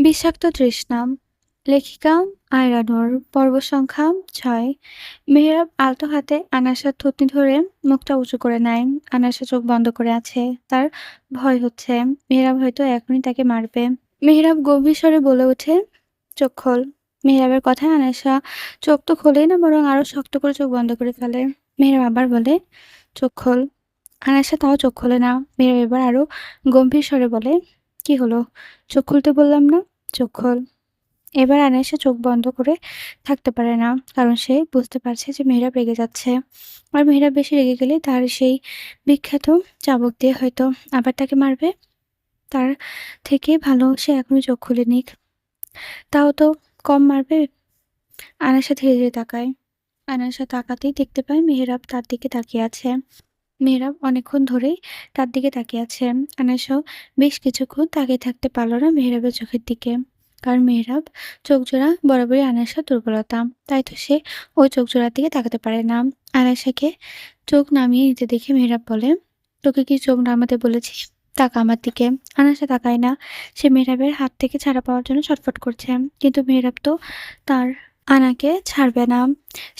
বিষাক্ত তৃষ্ণা, লেখিকা আয়রা নূর, পর্ব সংখ্যা ৬। মেহরাব আলতো হাতে আনাসার থুতনি ধরে মুখটা উঁচু করে নেয়। আনাসা চোখ বন্ধ করে আছে। তার ভয় হচ্ছে মেহরাব হয়তো এখনই তাকে মারবে। মেহরাব গম্ভীর স্বরে বলে ওঠে, চোখ খোল। মেহরাবের কথায় আনাসা চোখ তো খোলেই না, বরং আরো শক্ত করে চোখ বন্ধ করে ফেলে। মেহরাব আবার বলে, চোখ খোল। আনাসা তাও চোখ খোলে না। মেহরাব এবার আরো গম্ভীর স্বরে বলে, কি হলো? চোখ খুলতে বললাম না? চোখ খোল। এবার আনাইসা চোখ বন্ধ করে থাকতে পারে না, কারণ সে বুঝতে পারছে যে মেহরাব রেগে যাচ্ছে। আর মেহরাব বেশি রেগে গেলে তার সেই বিখ্যাত চাবুক দিয়ে হয়তো আবার তাকে মারবে। তার থেকে ভালো সে এখনই চোখ খুলে নিক, তাও তো কম মারবে। আনাসা ধীরে ধীরে তাকায়। আনাসা তাকাতেই দেখতে পায় মেহরাব তার দিকে তাকিয়ে আছে। মেহরাব অনেকক্ষণ ধরেই তার দিকে তাকিয়ে আছে। আনাসাও বেশ কিছুক্ষণ তাকিয়ে থাকতে পারল না মেহরাবের চোখের দিকে, কারণ মেহরাব চোখজোড়া বরাবরই আনাসার দুর্বলতা। তাই তো সে ওই চোখজোড়ার দিকে তাকাতে পারে না। আনাসাকে চোখ নামিয়ে নিতে দেখে মেহরাব বলে, তোকে কি চোখ নামাতে বলেছি? তাকা আমার দিকে। আনাসা তাকায় না। সে মেহরাবের হাত থেকে ছাড়া পাওয়ার জন্য ছটফট করছে, কিন্তু মেহরাব তো তার আনাকে ছাড়বে না।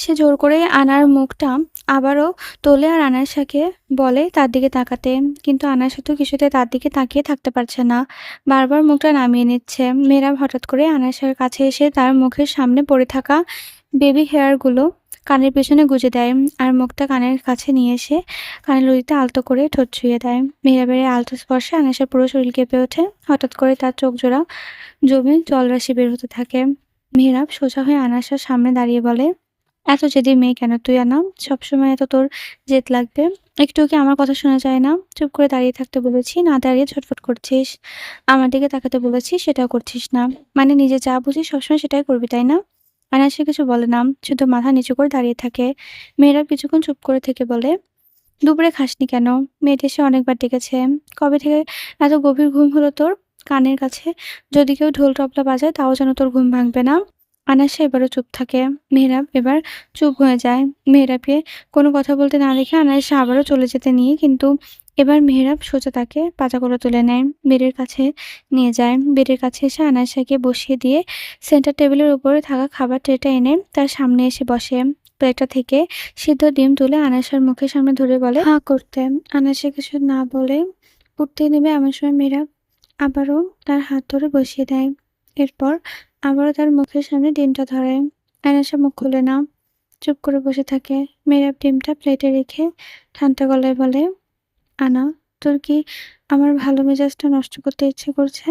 সে জোর করে আনার মুখটা আবারও তোলে আর আনায়াসাকে বলে তার দিকে তাকাতে, কিন্তু আনায়াসা তো কিছুতে তার দিকে তাকিয়ে থাকতে পারছে না, বারবার মুখটা নামিয়ে নিচ্ছে। মেয়েরাব হঠাৎ করে আনায়াসার কাছে এসে তার মুখের সামনে পড়ে থাকা বেবি হেয়ারগুলো কানের পেছনে গুজে দেয়, আর মুখটা কানের কাছে নিয়ে এসে কানের লতিতে আলতো করে ঠোঁট ছুঁয়ে দেয়। মেয়েরাবের এই আলতো স্পর্শে আনায়াসার পুরো শরীর কেঁপে ওঠে। হঠাৎ করে তার চোখ জোড়া জমে জলরাশি বের হতে থাকে। মেহরাব সোজা হয়ে আনায়াসার সামনে দাঁড়িয়ে বলে, এত জেদি মেয়ে কেন তুই আনা? সবসময় এত তোর জেদ লাগবে? একটুও কি আমার কথা শোনা যায় না? চুপ করে দাঁড়িয়ে থাকতে বলেছি, না দাঁড়িয়ে ছটফট করছিস। আমার দিকে তাকাতে বলেছি, সেটাও করছিস না। মানে নিজে যা বুঝিস সবসময় সেটাই করবি, তাই না? আনায়াসা কিছু বলে না, শুধু মাথা নিচু করে দাঁড়িয়ে থাকে। মেয়েরাব কিছুক্ষণ চুপ করে থেকে বলে, দুপুরে খাসনি কেন? মেয়েটি এসে অনেকবার ডেকেছে। কবে থেকে এত গভীর ঘুম হলো তোর? কানের কাছে যদি কেউ ঢোল তবলা বাজায় তাও যেন তোর ঘুম ভাঙবে না। আনাসা এবারও চুপ থাকে। মেহরাব এবার চুপ হয়ে যায়। মেহরাবকে কোনো কথা বলতে না দেখে আনায়াসা আবারও চলে যেতে নিয়ে, কিন্তু এবার মেহরাব সোজা তাকে পাজাগুলো তুলে নেয়, বেডের কাছে নিয়ে যায়। বেডের কাছে এসে আনায়াসাকে বসিয়ে দিয়ে সেন্টার টেবিলের উপরে থাকা খাবার ট্রেটা এনে তার সামনে এসে বসে। প্লেটটা থেকে সিদ্ধ ডিম তুলে আনায়াসার মুখের সামনে ধরে বলে, হাঁ করতে। আনায়াসা কিছু না বলে উঠতে নেবে এমন সময় মেহরাব আবারও তার হাত ধরে বসিয়ে দেয়। এরপর আবারও তার মুখের সামনে ডিমটা ধরে। আয়নাশা মুখ খুলে না, চুপ করে বসে থাকে। মেহরাব ডিমটা প্লেটে রেখে ঠান্ডা গলায় বলে, আনা, তোর কি আমার ভালো মেজাজটা নষ্ট করতে ইচ্ছে করছে?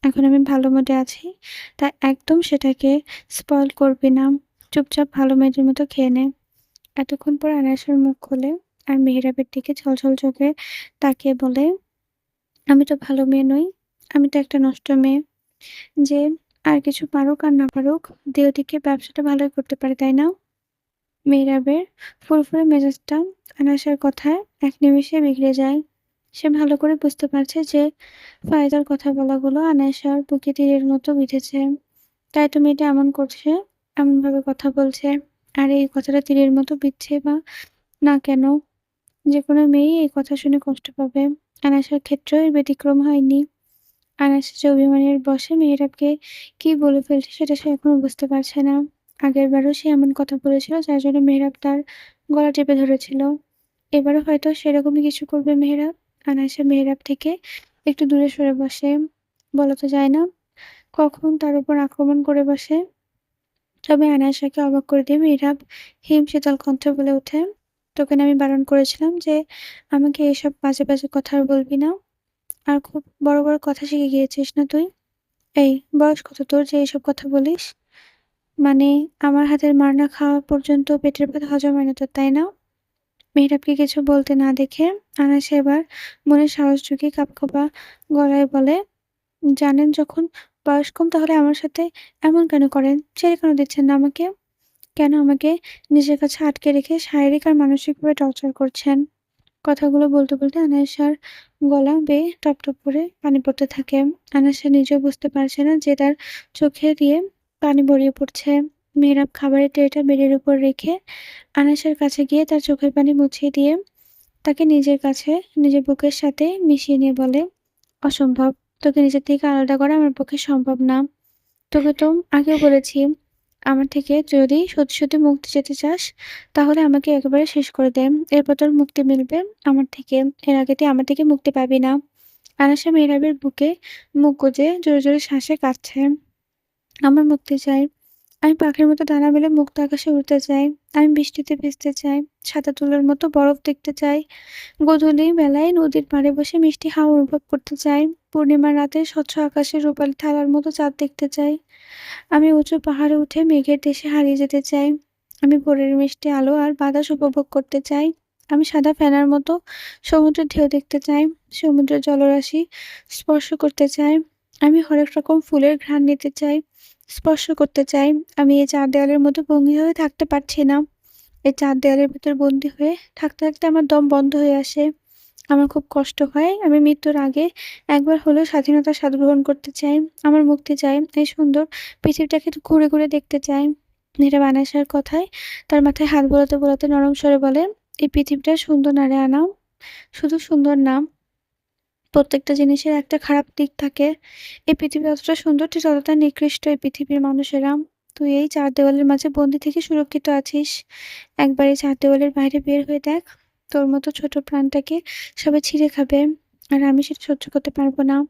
এখন আমি ভালো মুডে আছি, তাই একদম সেটাকে স্পয়েল করবি না। চুপচাপ ভালো মেয়েদের মতো খেয়ে নে। এতক্ষণ পর আনায়াসের মুখ খোলে আর মেহরাবের দিকে ছলছল চোখে তাকিয়ে বলে, আমি তো ভালো মেয়ে নই। আমি তো একটা নষ্ট মেয়ে, যে আর কিছু পারুক আর না পারুক দেওদিকে ব্যবসাটা ভালোই করতে পারে, তাই না? মেহরাবের ফুরফুরে মেজাজটা আনায়াসের কথায় এক নিমেষে বিগড়ে যায়। সে ভালো করে বুঝতে পারছে যে ফায়দার কথা বলাগুলো আনায়াসার বুকে তীরের মতো বিঁধেছে। তাই তো মেয়েটা এমন করছে, এমনভাবে কথা বলছে। আর এই কথাটা তীরের মতো বিচ্ছে বা না কেন, যেকোনো মেয়েই এই কথা শুনে কষ্ট পাবে। আনায়াসের ক্ষেত্রেও এর ব্যতিক্রম হয়নি। আনায়াসা যে অভিমানের বশে মেহরাবকে কি বলে ফেলছে সেটা সে এখনো বুঝতে পারছে না। আগেরবারও সে এমন কথা বলেছিল যার জন্য মেহরাব তার গলা টেপে ধরেছিল। এবারও হয়তো সেরকমই কিছু করবে মেহরাব। আনায়াসা মেহরাব থেকে একটু দূরে সরে বসে। বলা তো যায় না কখন তার উপর আক্রমণ করে বসে। তবে আনায়াসাকে অবাক করে দিয়ে মেহরাব হিমশীতল কণ্ঠে বলে ওঠে, তোকে না আমি বারণ করেছিলাম যে আমাকে এসব বাজে বাজে কথা আর বলবি না? আর খুব বড় বড় কথা শিখে গিয়েছিস না তুই? এই বয়স কত তোর যে এসব কথা বলিস? মানে আমার হাতের মার না খাওয়া পর্যন্ত পেটের ভাত হজম হয় না তোর, তাই না? মেহরাবকে কিছু বলতে না দেখে আনাসা এবার মনে সাহস জুগিয়ে কাঁপা গলায় বলে, জানেন যখন বয়স কম তাহলে আমার সাথে এমন কেন করেন? ছেড়ে কেন দিচ্ছেন না আমাকে? কেন আমাকে নিজের কাছে আটকে রেখে শারীরিক আর মানসিকভাবে টর্চার করছেন? কথাগুলো বলতে বলতে আনায়াসার গলা বেয়ে টপটপ করে পানি পড়তে থাকে। আনায়াসা নিজেও বুঝতে পারছে না যে তার চোখে দিয়ে পানি গড়িয়ে পড়ছে। মেহরাব খাবারের ট্রেটা বেডের উপর রেখে আনায়াসার কাছে গিয়ে তার চোখের পানি মুছিয়ে দিয়ে তাকে নিজের কাছে নিজের বুকের সাথে মিশিয়ে নিয়ে বলে, অসম্ভব। তোকে নিজের থেকে আলাদা করা আমার পক্ষে সম্ভব না। তোকে তো আগেও বলেছি, আমার থেকে যদি সত্যি, সত্যি মুক্তি যেতে চাস, তাহলে আমাকে একেবারে শেষ করে দে। এরপর তোর মুক্তি মিলবে আমার থেকে। এর আগে তুই আমার থেকে মুক্তি পাবি না। আনাসা মেহরাবের বুকে মুখ গুজে জোরে, জোরে শ্বাসে কাঁদছে। আমার মুক্তি চাই। আমি পাখির মতো ডানা মেলে মুক্ত আকাশে উড়তে চাই। আমি বৃষ্টিতে ভিজতে চাই। সাদা তুলোর মতো বরফ দেখতে চাই। গোধূলি বেলায় নদীর পাড়ে বসে মিষ্টি হাওয়া অনুভব করতে চাই। পূর্ণিমার রাতে স্বচ্ছ আকাশে রূপালি থালার মতো চাঁদ দেখতে চাই। আমি উঁচু পাহাড়ে উঠে মেঘের দেশে হারিয়ে যেতে চাই। আমি ভোরের মিষ্টি আলো আর বাতাস উপভোগ করতে চাই। আমি সাদা ফেনার মতো সমুদ্রের ঢেউ দেখতে চাই। সমুদ্রের জলরাশি স্পর্শ করতে চাই। আমি হরেক রকম ফুলের ঘ্রাণ নিতে চাই, স্পর্শ করতে চাই। আমি এই ৪ দেয়ালের মধ্যে বন্দী হয়ে থাকতে পারছি না। এই ৪ দেয়ালের ভেতর বন্দী হয়ে থাকতে, থাকতে আমার দম বন্ধ হয়ে আসে। আমার খুব কষ্ট হয়। আমি মৃত্যুর আগে একবার হলেও স্বাধীনতার স্বাদ গ্রহণ করতে চাই। আমার মুক্তি চাই। এই সুন্দর পৃথিবীটাকে একটু ঘুরে, ঘুরে দেখতে চাই। নীরব আনায়াসের কথায় তার মাথায় হাত বোলাতে, বোলাতে নরম স্বরে বলে, "এই পৃথিবীটা সুন্দর না রে আনাম। শুধু সুন্দর না, প্রত্যেকটা জিনিসের একটা খারাপ দিক থাকে। এই পৃথিবী যতটা সুন্দর ঠিক ততটা নিকৃষ্ট এই পৃথিবীর মানুষেরা। তুই এই ৪ দেওয়ালের মাঝে বন্দী থেকে সুরক্ষিত আছিস। একবার এই ৪ দেওয়ালের বাইরে বের হয়ে দেখ। তোর মতো ছোট প্রাণটাকে সবাই ছিঁড়ে খাবে। আর আমি সেটা সহ্য করতে পারব না।"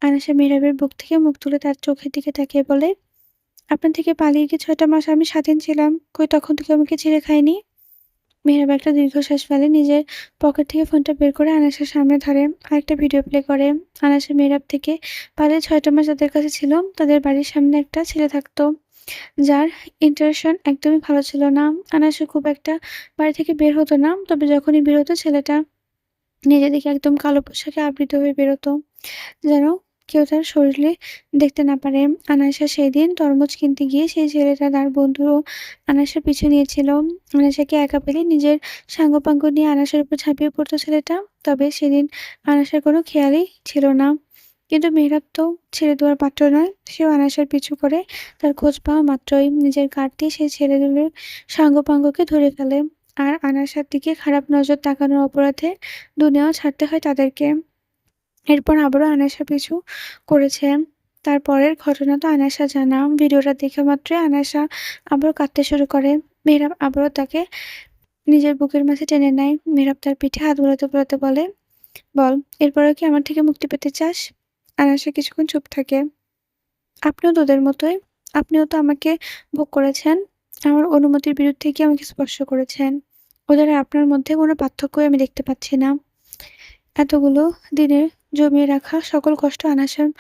আয়েশা মেহরাবের বুক থেকে মুখ তুলে তার চোখের দিকে তাকিয়ে বলে, "আপনার থেকে পালিয়ে গিয়ে ৬ টা মাস আমি স্বাধীন ছিলাম। কই তখন তো কেউ আমাকে ছিঁড়ে খায়নি?" মেহরাব একটা দীর্ঘশ্বাস ফেলে নিজের পকেট থেকে ফোনটা বের করে আনাসের সামনে ধরে। আরেকটা ভিডিও প্লে করে। আনাসা মেহরাব থেকে পালিয়ে ৬ টা মাস যাদের কাছে ছিল, তাদের বাড়ির সামনে একটা ছেলে থাকতো, যার ইন্টারেকশন একদমই ভালো ছিল না। আনাসা খুব একটা বাড়ি থেকে বের হতো না। তবে যখনই বের হতো ছেলেটা নিজের দিকে একদম কালো পোশাকে আবৃত হয়ে বেরোতো। যেন কেউ তার শরীরে দেখতে না পারে। আনাইসা সেদিন তরমুজ কিনতে গিয়ে সেই ছেলেটা তার বন্ধুও আনাইসার পিছু নিয়েছিল। আনাইসাকে একা পেলে নিজের সাঙ্গপাঙ্গ নিয়ে আনাইসার উপর ঝাঁপিয়ে পড়তো ছেলেটা। তবে সেদিন আনাইসার কোনো খেয়ালই ছিল না। কিন্তু মেহরাব তো ছেড়ে দেওয়ার পাত্র নয়। সেও আনাইসার পিছু করে তার খোঁজ পাওয়া মাত্রই নিজের কাঁধ দিয়ে সেই ছেলেগুলোর সাঙ্গপাঙ্গকে ধরে ফেলে। আর আনাইসার দিকে খারাপ নজর তাকানোর অপরাধে দুনিয়াও ছাড়তে হয় তাদেরকে। এরপর আবারও আয়েশা পিছু করেছে। তারপরের ঘটনা তো আয়েশা জানা। ভিডিওটা দেখা মাত্রই আয়েশা আবারও কাঁদতে শুরু করে। মেহরাব আবারও তাকে নিজের বুকের মাঝে টেনে নেয়। মেহরাব তার পিঠে হাত বুলাতে, বুলাতে বলে, "বল, এরপরেও কি আমার থেকে মুক্তি পেতে চাস?" আয়েশা কিছুক্ষণ চুপ থাকে। "আপনিও তো ওদের মতোই। আপনিও তো আমাকে ভোগ করেছেন। আমার অনুমতির বিরুদ্ধে গিয়ে আমাকে স্পর্শ করেছেন। ওদের আর আপনার মধ্যে কোনো পার্থক্যই আমি দেখতে পাচ্ছি না। এতগুলো দিনের জমিয়ে রাখা সকল কষ্ট আনাসের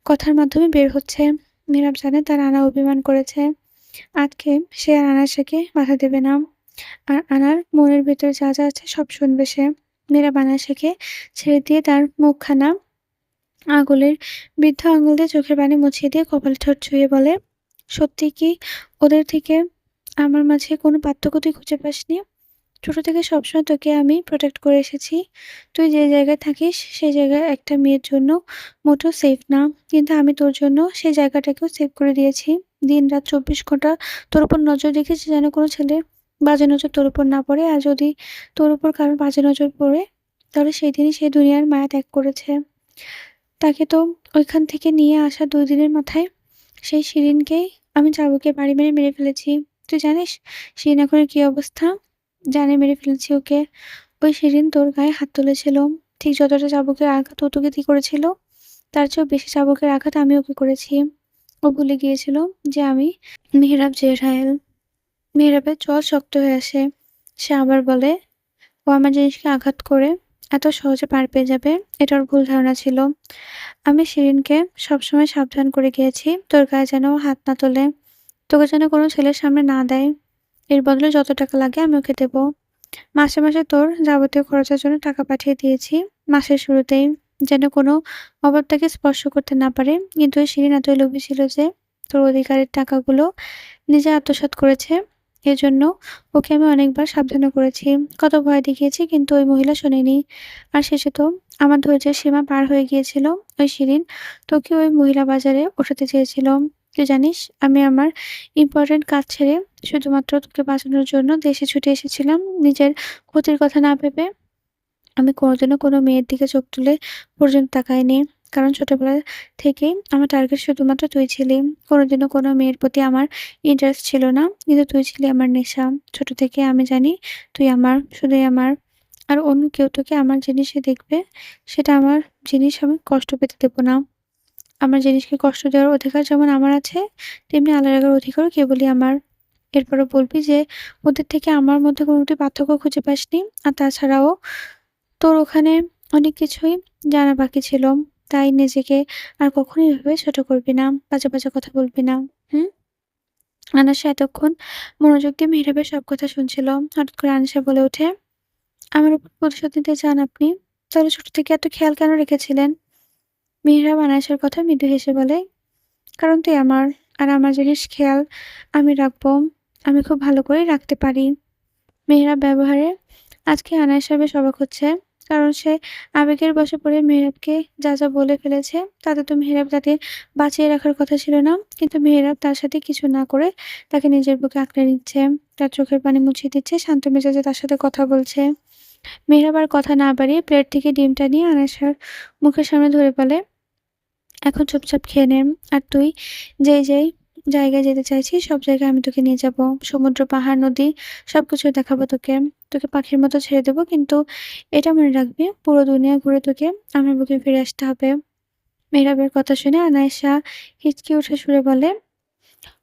কথার মাধ্যমে বের হচ্ছে। মীরাব জানে তার আনা অভিমান করেছে। আজকে সে আর আনাসাকে বাধা দেবে না। আর আনার মনের ভেতরে যা, যা আছে সব শুনবে সে। মীরাব আনাসাকে ছেড়ে দিয়ে তার মুখখানা আঙুলের বৃদ্ধ আঙুল দিয়ে চোখের পানি মুছিয়ে দিয়ে কপালে ঠোঁট ছুঁয়ে বলে, "সত্যি কি ওদের থেকে আমার মাঝে কোনো পার্থক্য তুই খুঁজে পাসনি? ছোট থেকে সবসময় তোকে আমি প্রোটেক্ট করে এসেছি। তুই যে জায়গায় থাকিস সেই জায়গায় একটা মেয়ের জন্য মোটেও সেফ না। কিন্তু আমি তোর জন্য সেই জায়গাটাকেও সেভ করে দিয়েছি। দিন-রাত ২৪ ঘন্টা তোর উপর নজর রেখেছি যেন কোনো ছেলের বাজে নজর তোর উপর না পড়ে। আর যদি তোর উপর কারোর বাজে নজর পড়ে, তাহলে সেদিনই সে দুনিয়ার মায়া ত্যাগ করেছে। তাকে তো ওইখান থেকে নিয়ে আসা ২ দিনের মাথায় সেই শিরিনকেই আমি চাবুকে বাড়ি মেরে মেরে ফেলেছি। তুই জানিস শিরিন এখনের কী অবস্থা? জানে মেরে ফেলেছি ওকে। ওই শিরিন তোর গায়ে হাত তুলেছিল। ঠিক যতটা চাবুকের আঘাত ও তোকে করেছিল, তার চেয়েও বেশি চাবুকের আঘাত আমি ওকে করেছি। ও ভুলে গিয়েছিল যে আমি মেহরাব জেরহায়েল।" মেহরাবের জ্বর শক্ত হয়ে আসে। সে আবার বলে, "ও আমার জিনিসকে আঘাত করে এত সহজে পার পেয়ে যাবে, এটা ওর ভুল ধারণা ছিল। আমি শিরিনকে সবসময় সাবধান করে গিয়েছি তোর গায়ে যেন ও হাত না তোলে, তোকে যেন কোনো ছেলের সামনে না দেয়। এর বদলে যত টাকা লাগে আমি ওকে দেব। মাসে, মাসে তোর যাবতীয় খরচের জন্য টাকা পাঠিয়ে দিয়েছি মাসের শুরুতেই, যেন কোনো অভাব তাকে স্পর্শ করতে না পারে। কিন্তু ওই শিরিন এতই লোভী ছিল যে তোর অধিকারের টাকাগুলো নিজে আত্মসাৎ করেছে। এজন্য ওকে আমি অনেকবার সাবধানও করেছি, কত ভয় দেখিয়েছি, কিন্তু ওই মহিলা শোনেনি। আর শেষে তো আমার ধৈর্যের সীমা পার হয়ে গিয়েছিল। ওই শিরিন তোকে ওই মহিলা বাজারে ওঠাতে চেয়েছিল। তুই জানিস আমি আমার ইম্পোর্টেন্ট কাজ ছেড়ে শুধুমাত্র তোকে বাঁচানোর জন্য দেশে ছুটে এসেছিলাম। নিজের ক্ষতির কথা না ভেবে আমি কোনোদিনও কোনো মেয়ের দিকে চোখ তুলে পর্যন্ত তাকাইনি। কারণ ছোটবেলা থেকেই আমার টার্গেট শুধুমাত্র তুই ছিলি। কোনোদিনও কোনো মেয়ের প্রতি আমার ইন্টারেস্ট ছিল না। কিন্তু তুই ছিলি আমার নেশা। ছোট থেকে আমি জানি তুই আমার, শুধুই আমার। আর অন্য কেউ তোকে আমার জিনিসে দেখবে, সেটা আমার জিনিস আমি কষ্ট পেতে দেব না। আমার জিনিসকে কষ্ট দেওয়ার অধিকার যেমন আমার আছে, তেমনি আল্লাহ রাখার অধিকারও কেবলই আমার। এরপরও বলবি যে ওদের থেকে আমার মধ্যে কোনোটি পার্থক্য খুঁজে পাসনি। আর তাছাড়াও তোর ওখানে অনেক কিছুই জানা বাকি ছিল। তাই নিজেকে আর কখনো এভাবে ছোট করবি না। বাজে, বাজে কথা বলবি না। হুম? আনাসা এতক্ষণ মনোযোগ দিয়ে মেহরাবের সব কথা শুনছিল। হঠাৎ করে আনিশা বলে ওঠে, "আমার উপর প্রতিশোধ নিতে চান আপনি? তাহলে ছোট থেকে এত খেয়াল কেন রেখেছিলেন?" মেহরাব আনায়াসের কথা মৃদু হেসে বলে, "কারণ তুই আমার, আর আমার জিনিস খেয়াল আমি রাখবো। আমি খুব ভালো করেই রাখতে পারি।" মেহরাব ব্যবহারে আজকে আনায়াসা বেশ অবাক হচ্ছে। কারণ সে আবেগের বশে পড়ে মেহরাবকে যা, যা বলে ফেলেছে তাতে তো মেহরাব তাকে বাঁচিয়ে রাখার কথা ছিল না। কিন্তু মেহরাব তার সাথে কিছু না করে তাকে নিজের বুকে আঁকড়ে নিচ্ছে। তার চোখের পানি মুছিয়ে দিচ্ছে, শান্ত মেজাজে তার সাথে কথা বলছে। মেহরাব আর কথা না বাড়িয়ে প্লেট থেকে ডিমটা নিয়ে আনায়াসার মুখের সামনে ধরে বলে, "এখন চুপচাপ খেয়ে নে। আর তুই যেই জায়গায় যেতে চাইছিস সব জায়গায় আমি তোকে নিয়ে যাবো। সমুদ্র, পাহাড়, নদী সবকিছু দেখাবো তোকে। তোকে পাখির মতো ছেড়ে দেবো। কিন্তু এটা মনে রাখবি পুরো দুনিয়া ঘুরে তোকে আমার বুকে ফিরে আসতে হবে।" মেহরাবের কথা শুনে আনায়েশা হিচকি উঠে সুরে বলে,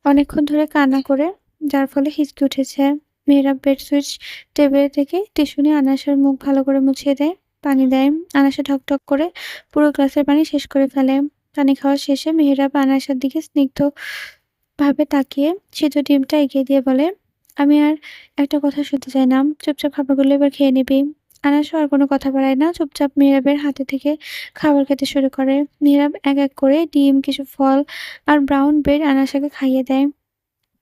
অনেকক্ষণ ধরে কান্না করে, যার ফলে হিচকি উঠেছে। মেহরাব বেড সুইচ টেবিলে থেকে টিস্যু নিয়ে আনায়াসার মুখ ভালো করে মুছিয়ে দেয়, পানি দেয়। আনায়াসা ঢকঢক করে পুরো গ্লাসের পানি শেষ করে ফেলে। পানি খাওয়া শেষে মেহরাব আনায়াসার দিকে স্নিগ্ধভাবে তাকিয়ে সিদ্ধ ডিমটা এগিয়ে দিয়ে বলে, "আমি আর একটা কথা শুনতে চাই না। চুপচাপ খাবারগুলো এবার খেয়ে নিবি।" আনায়াসও আর কোনো কথা বাড়ায় না। চুপচাপ মেহরাবের হাতে থেকে খাবার খেতে শুরু করে। মেহরাব এক, এক করে ডিম, কিছু ফল আর ব্রাউন ব্রেড আনায়াসাকে খাইয়ে দেয়।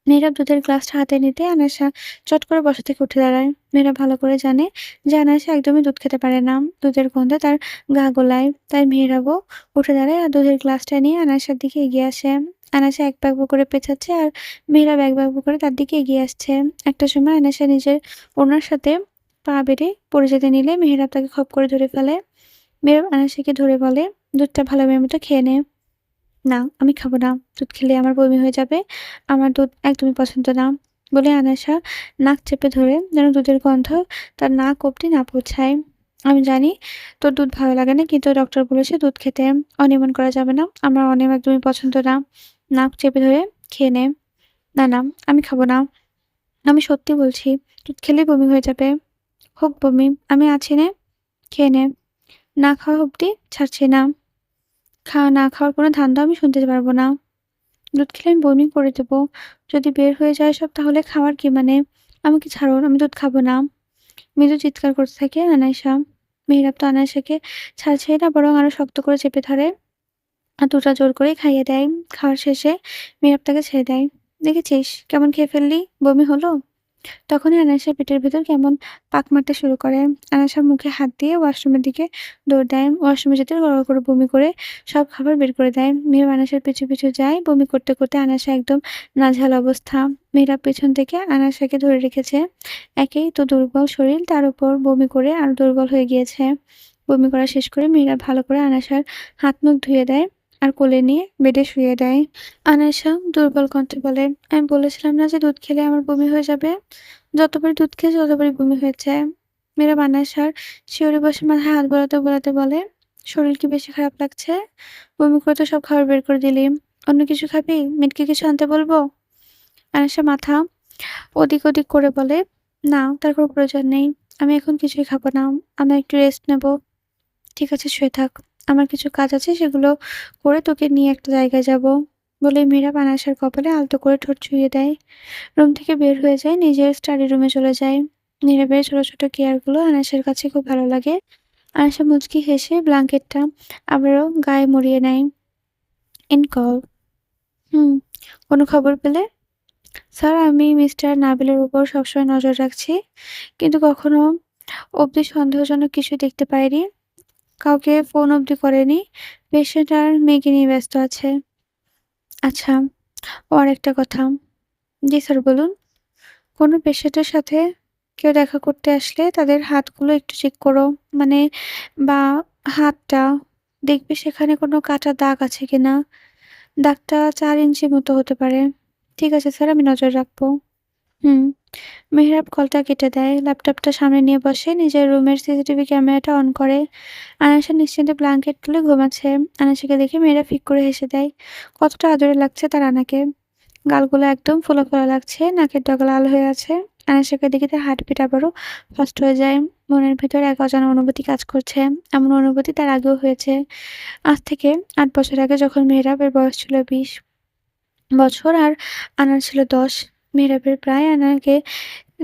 মেহরাব দুধের গ্লাসটা হাতে নিতে আনায়াসা চট করে বসা থেকে উঠে দাঁড়ায়। মেহরাব ভালো করে জানে যে আনায়াসা একদমই দুধ খেতে পারে না। দুধের গন্ধে তার গা গোলায়। তাই মেহরাবও উঠে দাঁড়ায় আর দুধের গ্লাসটা নিয়ে আনায়াসার দিকে এগিয়ে আসে। আনায়াসা এক পাক করে পেঁচাচ্ছে আর মেহরাব এক পাক করে তার দিকে এগিয়ে আসছে। একটা সময় আনায়াসা নিজের ওড়নার সাথে পা বেড়ে পড়ে যেতে নিলে মেহরাব তাকে খপ করে ধরে ফেলে। মেহরাব আনায়াসাকে ধরে বলে, "দুধটা ভালো মেয়ের মতো খেয়ে নে।" "না, আমি খাবো না। দুধ খেলে আমার বমি হয়ে যাবে। আমার দুধ একদমই পছন্দ না।" বলে আনায়াসা নাক চেপে ধরে যেন দুধের গন্ধ তার নাক অব্দি না পৌঁছায়। "আমি জানি তোর দুধ ভালো লাগে না, কিন্তু ডক্টর বলেছে দুধ খেতে অনিয়মন করা যাবে না। আমার অনিয়ম একদমই পছন্দ না। নাক চেপে ধরে খেয়ে নে।" "না, না, আমি খাবো না। আমি সত্যি বলছি। দুধ খেলেই বমি হয়ে যাবে। হোক বমি, আমি আছি নে, খেয়ে নে। না খাওয়া অব্দি ছাড়ছি না। খাওয়া না খাওয়ার কোনো ধান্দা আমি শুনতে পারবো না। দুধ খেলে আমি বমি করে দেবো। যদি বের হয়ে যায় সব তাহলে খাওয়ার কি মানে? আমাকে ছাড়ুন, আমি দুধ খাবো না।" মৃদু চিৎকার করতে থাকে আনাইসা। মেহরাব তো আনাইসাকে ছাড়ছেই না, বরং আরো শক্ত করে চেপে ধরে। আর দুধটা জোর করেই খাইয়ে দেয়। খাওয়ার শেষে মেহরাব তাকে ছেড়ে দেয়। "দেখেছিস কেমন খেয়ে ফেললি? বমি হলো?" তখনই আনায়াসের পেটের ভেতর কেমন পাক মারতে শুরু করে। আনায়াসা মুখে হাত দিয়ে ওয়াশরুমের দিকে দৌড় দেয়। ওয়াশরুমে যেতে গড়গড় করে বমি করে সব খাবার বের করে দেয়। মেহরাব আনায়াসের পিছু, পিছু যায়। বমি করতে, করতে আনায়াসা একদম নাজেহাল অবস্থা। মেহরাব পেছন থেকে আনায়াসাকে ধরে রেখেছে। একেই তো দুর্বল শরীর, তার উপর বমি করে আরো দুর্বল হয়ে গিয়েছে। বমি করা শেষ করে মেহরাব ভালো করে আনায়াসার হাত মুখ ধুয়ে দেয় আর কোলে নিয়ে বেডে শুইয়ে দেয়। আনায়াসা দুর্বল কণ্ঠে বলে, "আমি বলেছিলাম না যে দুধ খেলে আমার বমি হয়ে যাবে? যতবারই দুধ খেয়েছি ততবারই বমি হয়েছে।" মেয়েরা বানাসার শিউরে বসে মাথায় হাত বোলাতে, বোলাতে বলে, "শরীর কি বেশি খারাপ লাগছে? বমি করে তো সব খাবার বের করে দিলি। অন্য কিছু খাবি? মিটকে কিছু আনতে বলবো?" আয়েশা মাথা ওদিক ওদিক করে বলে, "না, তার কোনো প্রয়োজন নেই। আমি এখন কিছুই খাবো না। আমি একটু রেস্ট নেবো।" "ঠিক আছে, শুয়ে থাক। আমার কিছু কাজ আছে, সেগুলো করে তোকে নিয়ে একটা জায়গায় যাবো।" বলেই মীরা আয়েশার কপালে আলতো করে ঠোঁট ছুঁয়ে দেয়। রুম থেকে বের হয়ে যায়, নিজের স্টাডি রুমে চলে যায়। নীরবে ছোট, ছোট কেয়ারগুলো আয়েশার কাছে খুব ভালো লাগে। আয়েশা মুচকি হেসে ব্ল্যাঙ্কেটটা আবারও গায়ে মুড়িয়ে নেয়। "In call." "হুম, কোনো খবর পেলে?" "স্যার, আমি মিস্টার নাবিলের উপর সবসময় নজর রাখছি। কিন্তু কখনো অবধি সন্দেহজনক কিছু দেখতে পাইনি। কাউকে ফোন অবধি করেনি। পেশেন্ট আর মেয়েকে নিয়ে ব্যস্ত আছে।" "আচ্ছা, ও আরেকটা কথা।" "জি স্যার, বলুন।" "কোনো পেশেন্টের সাথে কেউ দেখা করতে আসলে তাদের হাতগুলো একটু চেক করো। মানে বা হাতটা দেখবে সেখানে কোনো কাটা দাগ আছে কিনা। দাগটা ৪ ইঞ্চি মতো হতে পারে। ঠিক আছে স্যার, আমি নজর রাখবো। হুম। মেহরাব কলটা কেটে দেয়। ল্যাপটপটা সামনে নিয়ে বসে। নিজের রুমের সিসিটিভি ক্যামেরাটা অন করে। আনাশা নিশ্চিন্তে ব্ল্যাঙ্কেট তুলে ঘুমাচ্ছে। আনাশাকে দেখে মেয়েরা ফিক করে হেসে দেয়। কতটা আদরে লাগছে তার আনাকে। গালগুলো একদম ফোলা, ফোলা লাগছে। নাকের ডগা লাল হয়ে আছে। আনাশাকে দেখে তার হার্টবিট আবারও ফাস্ট হয়ে যায়। মনের ভেতরে এক অজানা অনুভূতি কাজ করছে। এমন অনুভূতি তার আগেও হয়েছে। আজ থেকে ৮ বছর আগে যখন মেহরাবের বয়স ছিল ২০ বছর আর আনার ছিল ১০। মেহরাবের প্রায় আনাকে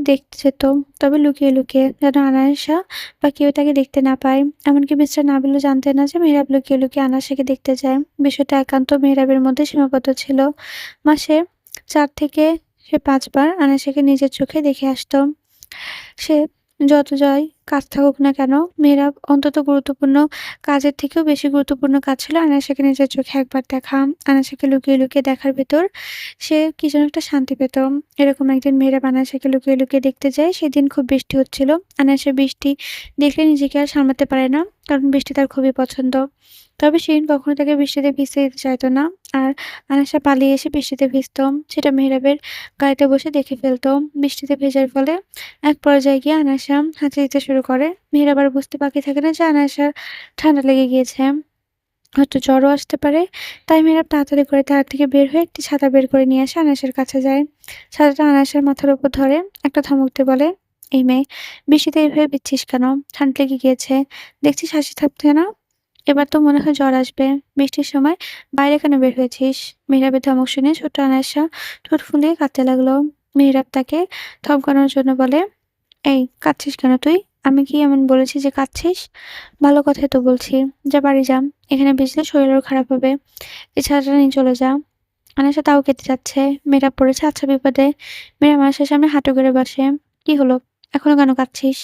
দেখতে যেত। তবে লুকিয়ে, লুকিয়ে। যেন আনায়াসা বা কেউ তাকে দেখতে না পায়। এমনকি মিস্টার নাবিলও জানতেন না যে মেহরাব লুকিয়ে, লুকিয়ে আনায়াসাকে দেখতে যায়। বিষয়টা একান্ত মেহরাবের মধ্যে সীমাবদ্ধ ছিল। মাসে ৪ থেকে ৫ বার আনায়াসাকে নিজের চোখে দেখে আসত। সে যত যাই কাজ থাকুক না কেন, মেয়েরা অন্তত গুরুত্বপূর্ণ কাজের থেকেও বেশি গুরুত্বপূর্ণ কাজ ছিল আনায়াসাকে নিজের চোখে একবার দেখা। আনায়াসাকে লুকিয়ে, লুকিয়ে দেখার ভেতর সে কি যেন একটা শান্তি পেত। এরকম একদিন মেয়েরা আনায়াসাকে লুকিয়ে, লুকিয়ে দেখতে যায়। সেদিন খুব বৃষ্টি হচ্ছিল। আনায়াসা বৃষ্টি দেখলে নিজেকে আর সামলাতে পারে না। কারণ বৃষ্টি তার খুবই পছন্দ। তবে শিরিন কখনো তাকে বৃষ্টিতে ভিজতে দিতে চাইত না। আর আনায়াসা পালিয়ে এসে বৃষ্টিতে ভিজত। সেটা মেহরাবের গাড়িতে বসে দেখে ফেলত। বৃষ্টিতে ভেজার ফলে এক পর্যায়ে গিয়ে আনায়াসা হাঁচি দিতে শুরু করে। মেহের আবার বুঝতে বাকি থাকে না যে আনায়াসার ঠান্ডা লেগে গিয়েছে। হয়তো জ্বরও আসতে পারে। তাই মেহেরাব তাড়াতাড়ি করে তার থেকে বের হয়ে একটি ছাতা বের করে নিয়ে আসে আনায়াসের কাছে যায়। ছাতাটা আনায়াসের মাথার উপর ধরে একটা ধমক দিয়ে বলে, "এই মেয়ে, বৃষ্টিতে এভাবে ভিজছিস কেন? ঠান্ডা লেগে গিয়েছে। দেখছিস হাসি থাকছে না? এবার তো মনে হয় জ্বর আসবে। বৃষ্টির সময় বাইরে কেন বের হয়েছিস?" মেহেরাবের ধমক শুনে ছোট্ট আনায়াসা ঠোঁট ফুলিয়ে কাঁদতে লাগলো। মেহেরাব তাকে ধমকানোর জন্য বলে, "এই কাঁদছিস কেন তুই? আমি কি এমন বলেছি যে কাঁদছিস? ভালো কথাই তো বলছি। যা বাড়ি যা। এখানে ভিজলে শরীর আরো খারাপ হবে। এই ছাতাটা নিয়ে চলে যা।" আনায়াসা তাও কেঁদে যাচ্ছে। মেয়েরা পড়েছে আচ্ছা বিপদে। মেয়েরা আনায়াসের সামনে হাঁটু গেড়ে বসে। "কি হলো? এখনো কেন কাঁদছিস?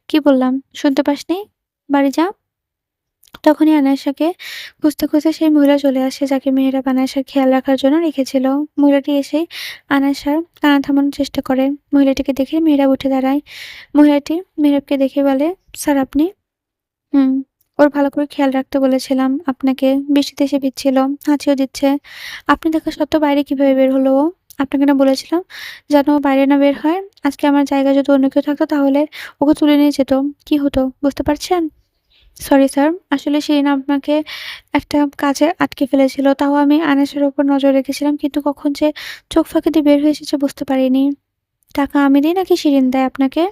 কি বললাম? শুনতে পাসনি? বাড়ি যা।" তখনই আনায়াসাকে খুঁজতে, খুঁজতে সেই মহিলা চলে আসে যাকে মেহেরাব আনায়াসার খেয়াল রাখার জন্য রেখেছিল। মহিলাটি এসেই আনায়াসার কান্না থামানোর চেষ্টা করে। মহিলাটিকে দেখে মেহেরাব উঠে দাঁড়ায়। মহিলাটি মেহেরাবকে দেখে বলে, "স্যার আপনি?" "হুম, ওর ভালো করে খেয়াল রাখতে বলেছিলাম আপনাকে। বৃষ্টিতে এসে ভিজছিল, হাঁচিও দিচ্ছে। আপনি থাকা সত্ত্বেও বাইরে কিভাবে বের হলো ও? আপনাকে না বলেছিলাম যেন ও বাইরে না বের হয়? আজকে আমার জায়গায় যদি অন্য কেউ থাকতো তাহলে ওকে তুলে নিয়ে যেত। কি হতো বুঝতে পারছেন?" "Sorry sir. আসলে শিরিন আপনাকে একটা কাজে আটকে ফেলেছিল। তাও আমি আনিসের উপর নজর রেখেছিলাম। কিন্তু কখন যে চোখ ফাঁকি দিয়ে বের হয়ে এসেছে বুঝতে পারিনি। টাকা আমি দেই নাকি শিরিন দেয় আপনাকে?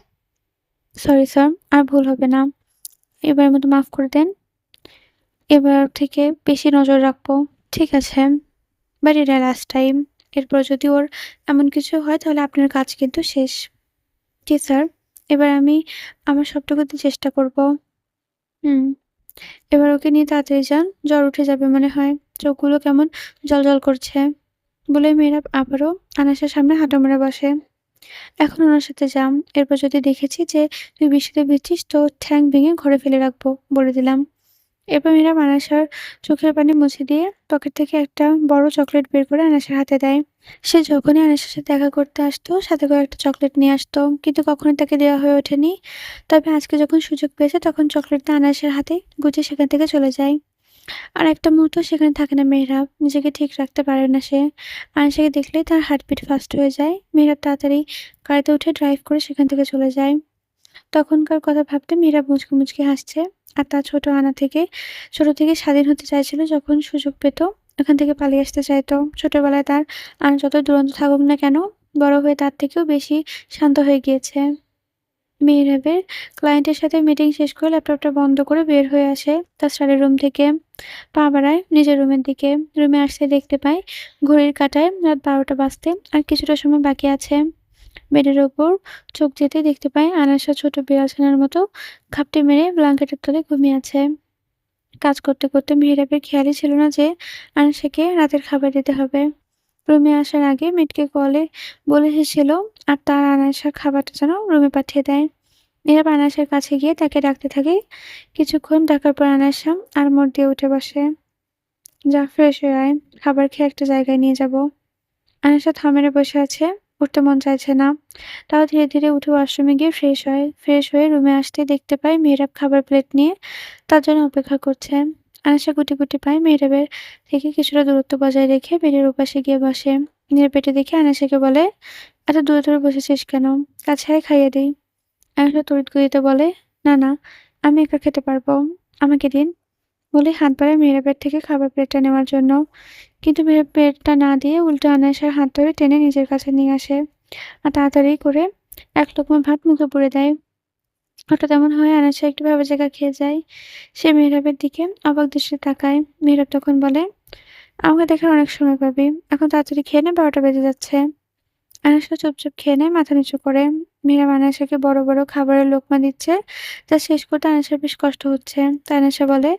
সরি স্যার, আর ভুল হবে না। এবারের মতো মাফ করে দেন। এবার থেকে বেশি নজর রাখবো।" "ঠিক আছে, বাট এটা লাস্ট টাইম। এরপর যদি ওর এমন কিছু হয় তাহলে আপনার কাজ কিন্তু শেষ।" "জি স্যার। এবার আমি আমার সবটুকু দিয়ে চেষ্টা করব।" "হুম। এবার ওকে নিয়ে তাড়াতাড়ি যান। জ্বর উঠে যাবে মনে হয়। চোখগুলো কেমন জ্বলজ্বল করছে।" বলে মেয়েরা আবারও আনাসের সামনে হাঁটু মুড়ে বসে। "এখন ওনার সাথে যা। এরপর যদি দেখেছি যে তুই বৃষ্টিতে ভিজছিস তোর ঠ্যাং ভেঙে ঘরে ফেলে রাখবো, বলে দিলাম।" এরপর মেয়েরা আনাসার চোখের পানি মুছে দিয়ে পকেট থেকে একটা বড় চকলেট বের করে আনাসের হাতে দেয়। সে যখনই আনাসের সাথে দেখা করতে আসতো সাথে করে একটা চকলেট নিয়ে আসতো। কিন্তু কখনোই তাকে দেওয়া হয়ে ওঠেনি। তবে আজকে যখন সুযোগ পেয়েছে তখন চকলেটটা আনাসের হাতে গুজে সেখান থেকে চলে যায়। আর একটা মুহূর্ত সেখানে থাকে না মেহরাব। নিজেকে ঠিক রাখতে পারে না সে। আয়েশাকে দেখলেই তার হার্টবিট ফাস্ট হয়ে যায়। মেহরাব তাড়াতাড়ি গাড়িতে উঠে ড্রাইভ করে সেখান থেকে চলে যায়। তখনকার কথা ভাবতে মেহরাব মুচকি, মুচকি হাসছে। আর তার ছোট থেকে স্বাধীন হতে চাইছিল যখন সুযোগ পেত ওখান থেকে পালিয়ে আসতে চাইতো। ছোটবেলায় তার আর যত দুরন্ত থাকুক না কেন, বড় হয়ে তার থেকেও বেশি শান্ত হয়ে গিয়েছে। মেহরাবের ক্লায়েন্টের সাথে মিটিং শেষ করে ল্যাপটপটা বন্ধ করে বের হয়ে আসে তার স্টাডি রুম থেকে। পা বাড়ায় নিজের রুমের দিকে। রুমে আসতে দেখতে পায় ঘড়ির কাঁটায় রাত ১২টা বাজতে আর কিছুটা সময় বাকি আছে। বেডের ওপর চোখ যেতেই দেখতে পায় আনাসা ছোট বিড়ালছানার মতো ঘাপটি মেরে ব্ল্যাঙ্কেটের তলে ঘুমিয়ে আছে। কাজ করতে, করতে মেহেরাবের খেয়ালই ছিল না যে আনাসাকে রাতের খাবার দিতে হবে। রুমে আসার আগে মেয়েটকে কলে বলে এসেছিল আর তার আনাসার খাবারটা যেন রুমে পাঠিয়ে দেয়। নীরব আনাসের কাছে গিয়ে তাকে ডাকতে থাকে। কিছুক্ষণ ডাকার পর আনাসা আড়মোড় দিয়ে উঠে বসে। "যা ফ্রেশ হয়ে আয়। খাবার খেয়ে একটা জায়গায় নিয়ে যাব।" আনিশা থ মেরে বসে আছে। উঠতে মন চাইছে না। তাও ধীরে, ধীরে উঠে ওয়াশরুমে গিয়ে ফ্রেশ হয়। ফ্রেশ হয়ে রুমে আসতেই দেখতে পায় মেহরাব খাবার প্লেট নিয়ে তার জন্য অপেক্ষা করছে। আনাসা গুটি, গুটি পায়ে মেহরাবের থেকে কিছুটা দূরত্ব বজায় রেখে বেডের ওপাশে গিয়ে বসে। মেহেরাব পেটে দেখে আনাসাকে বলে, "এত দূরে, দূরে বসেছিস কেন? কাছে আয় খাইয়ে দেই।" আনাসা তড়িৎ গতিতে বলে, "না, না, আমি একা খেতে পারবো। আমাকে দিন।" বলে হাত বাড়ায় মেহেরাবের থেকে খাবার প্লেটটা নেওয়ার জন্য। কিন্তু মেহেরাব প্লেটটা না দিয়ে উল্টো আনায়াসের হাত ধরে টেনে নিজের কাছে নিয়ে আসে। আর তাড়াতাড়ি করে এক লোকমা ভাত মুখে পুরে দেয়। হঠাৎ এমন হয় আনায়াসা একটু ভ্যাবাচ্যাকা খেয়ে যায়। সে মেহেরাবের দিকে অবাক দৃষ্টিতে তাকায়। মেহেরাব তখন বলে, "আমাকে দেখার অনেক সময় পাবি। এখন তাড়াতাড়ি খেয়ে নে, ১২টা বেজে যাচ্ছে।" আনায়াসা চুপচাপ খেয়ে নেয়, মাথা নিচু করে। মেহেরাব আনায়াসাকে বড়, বড় খাবারের লোকমা দিচ্ছে। তা শেষ করতে আনায়াসার বেশ কষ্ট হচ্ছে। তাই আনায়াসা বলে,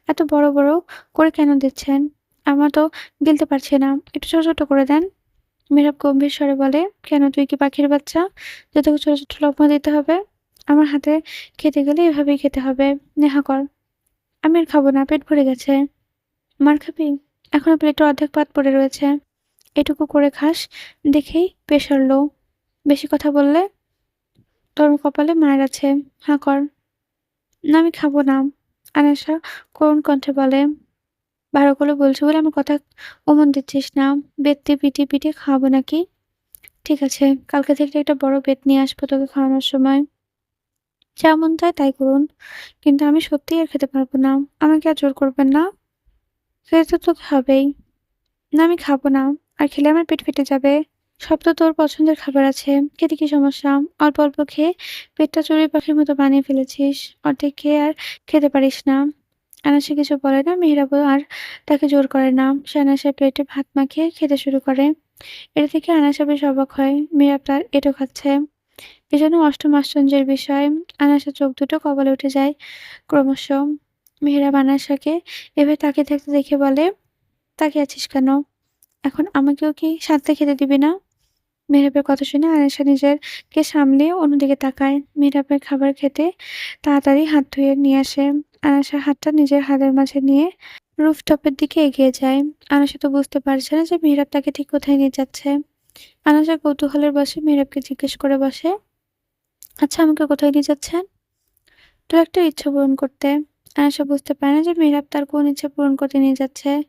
"এত বড়, বড় করে কেন দিচ্ছেন? আমরা তো গিলতে পারছি না। একটু ছোট, ছোট করে দেন।" মেহেরাব গম্ভীর স্বরে বলে, "কেন তুই কি পাখির বাচ্চা? যে তোকে ছোট, ছোট লোকমা দিতে হবে? আমার হাতে খেতে গেলে এভাবেই খেতে হবে। নেহা কর।" "আমি আর খাবো না, পেট ভরে গেছে।" "মার খাবি? এখনো প্লেটে অর্ধেক ভাত পড়ে রয়েছে। এটুকু করে খাস দেখেই প্রেশার লো। বেশি কথা বললে তোর কপালে মায়ের আছে। হাঁ কর।" "না, আমি খাবো না।" আয়েশা করুণ কণ্ঠে বলে। "ভালো করে বলছি বলে আমার কথা অমন দিচ্ছিস না। বেত দিয়ে পিটিয়ে, পিটিয়ে খাওয়াবো নাকি? ঠিক আছে, কালকে থেকে একটা বড় বেত নিয়ে আসবো তোকে খাওয়ানোর সময়। যা মন চায় তাই করুন। কিন্তু আমি সত্যিই আর খেতে পারবো না। আমাকে আর জোর করবেন না। খেতে তো তোকে হবেই।" "না, আমি খাবো না। আর খেলে আমার পেট ফেটে যাবে। সব তো তোর পছন্দের খাবার আছে। খেতে কি সমস্যা? অল্প, অল্প খেয়ে পেটটা চড়ুই পাখির মতো বানিয়ে ফেলেছিস। অর্ধেক খেয়ে আর খেতে পারিস না।" আনাসা কিছু বলে না। মেহেরাবও আর তাকে জোর করে না। সে আনাসের প্লেটে ভাত মাখিয়ে খেতে শুরু করে। এটা দেখে আনাসা বেশ অবাক হয়। মেহেরাব তার এঁটো খাচ্ছে। এজন্য অষ্টম আশ্চর্যের বিষয়। আনাসার চোখ দুটো কপালে উঠে যায় ক্রমশ। মেহেরাব আনাসাকে এভাবে তাকিয়ে থাকতে দেখে বলে, "তাকিয়ে আছিস কেন? এখন আমাকেও কি সাথে খেতে দিবি না?" মেহরাবের কথা শুনে আয়েশা নিজেকে সামলিয়ে অন্যদিকে তাকায়। মেহরাবের খাবার খেতে তাড়াতাড়ি হাত ধুয়ে নিয়ে আসে। আয়েশা হাতটা নিজের হাতের মাঝে নিয়ে রুফটপের দিকে এগিয়ে যায়। আয়েশা তো বুঝতে পারছে না যে মেহরাব তাকে ঠিক কোথায় নিয়ে যাচ্ছে। আয়েশা কৌতূহলের বশে মেহরাবকে জিজ্ঞেস করে বসে, "আচ্ছা, আমাকে কোথায় নিয়ে যাচ্ছেন?" "তোর একটা ইচ্ছা পূরণ করতে।" আয়েশা বুঝতে পারে না যে মেহরাব তার কোন ইচ্ছা পূরণ করতে নিয়ে যাচ্ছে।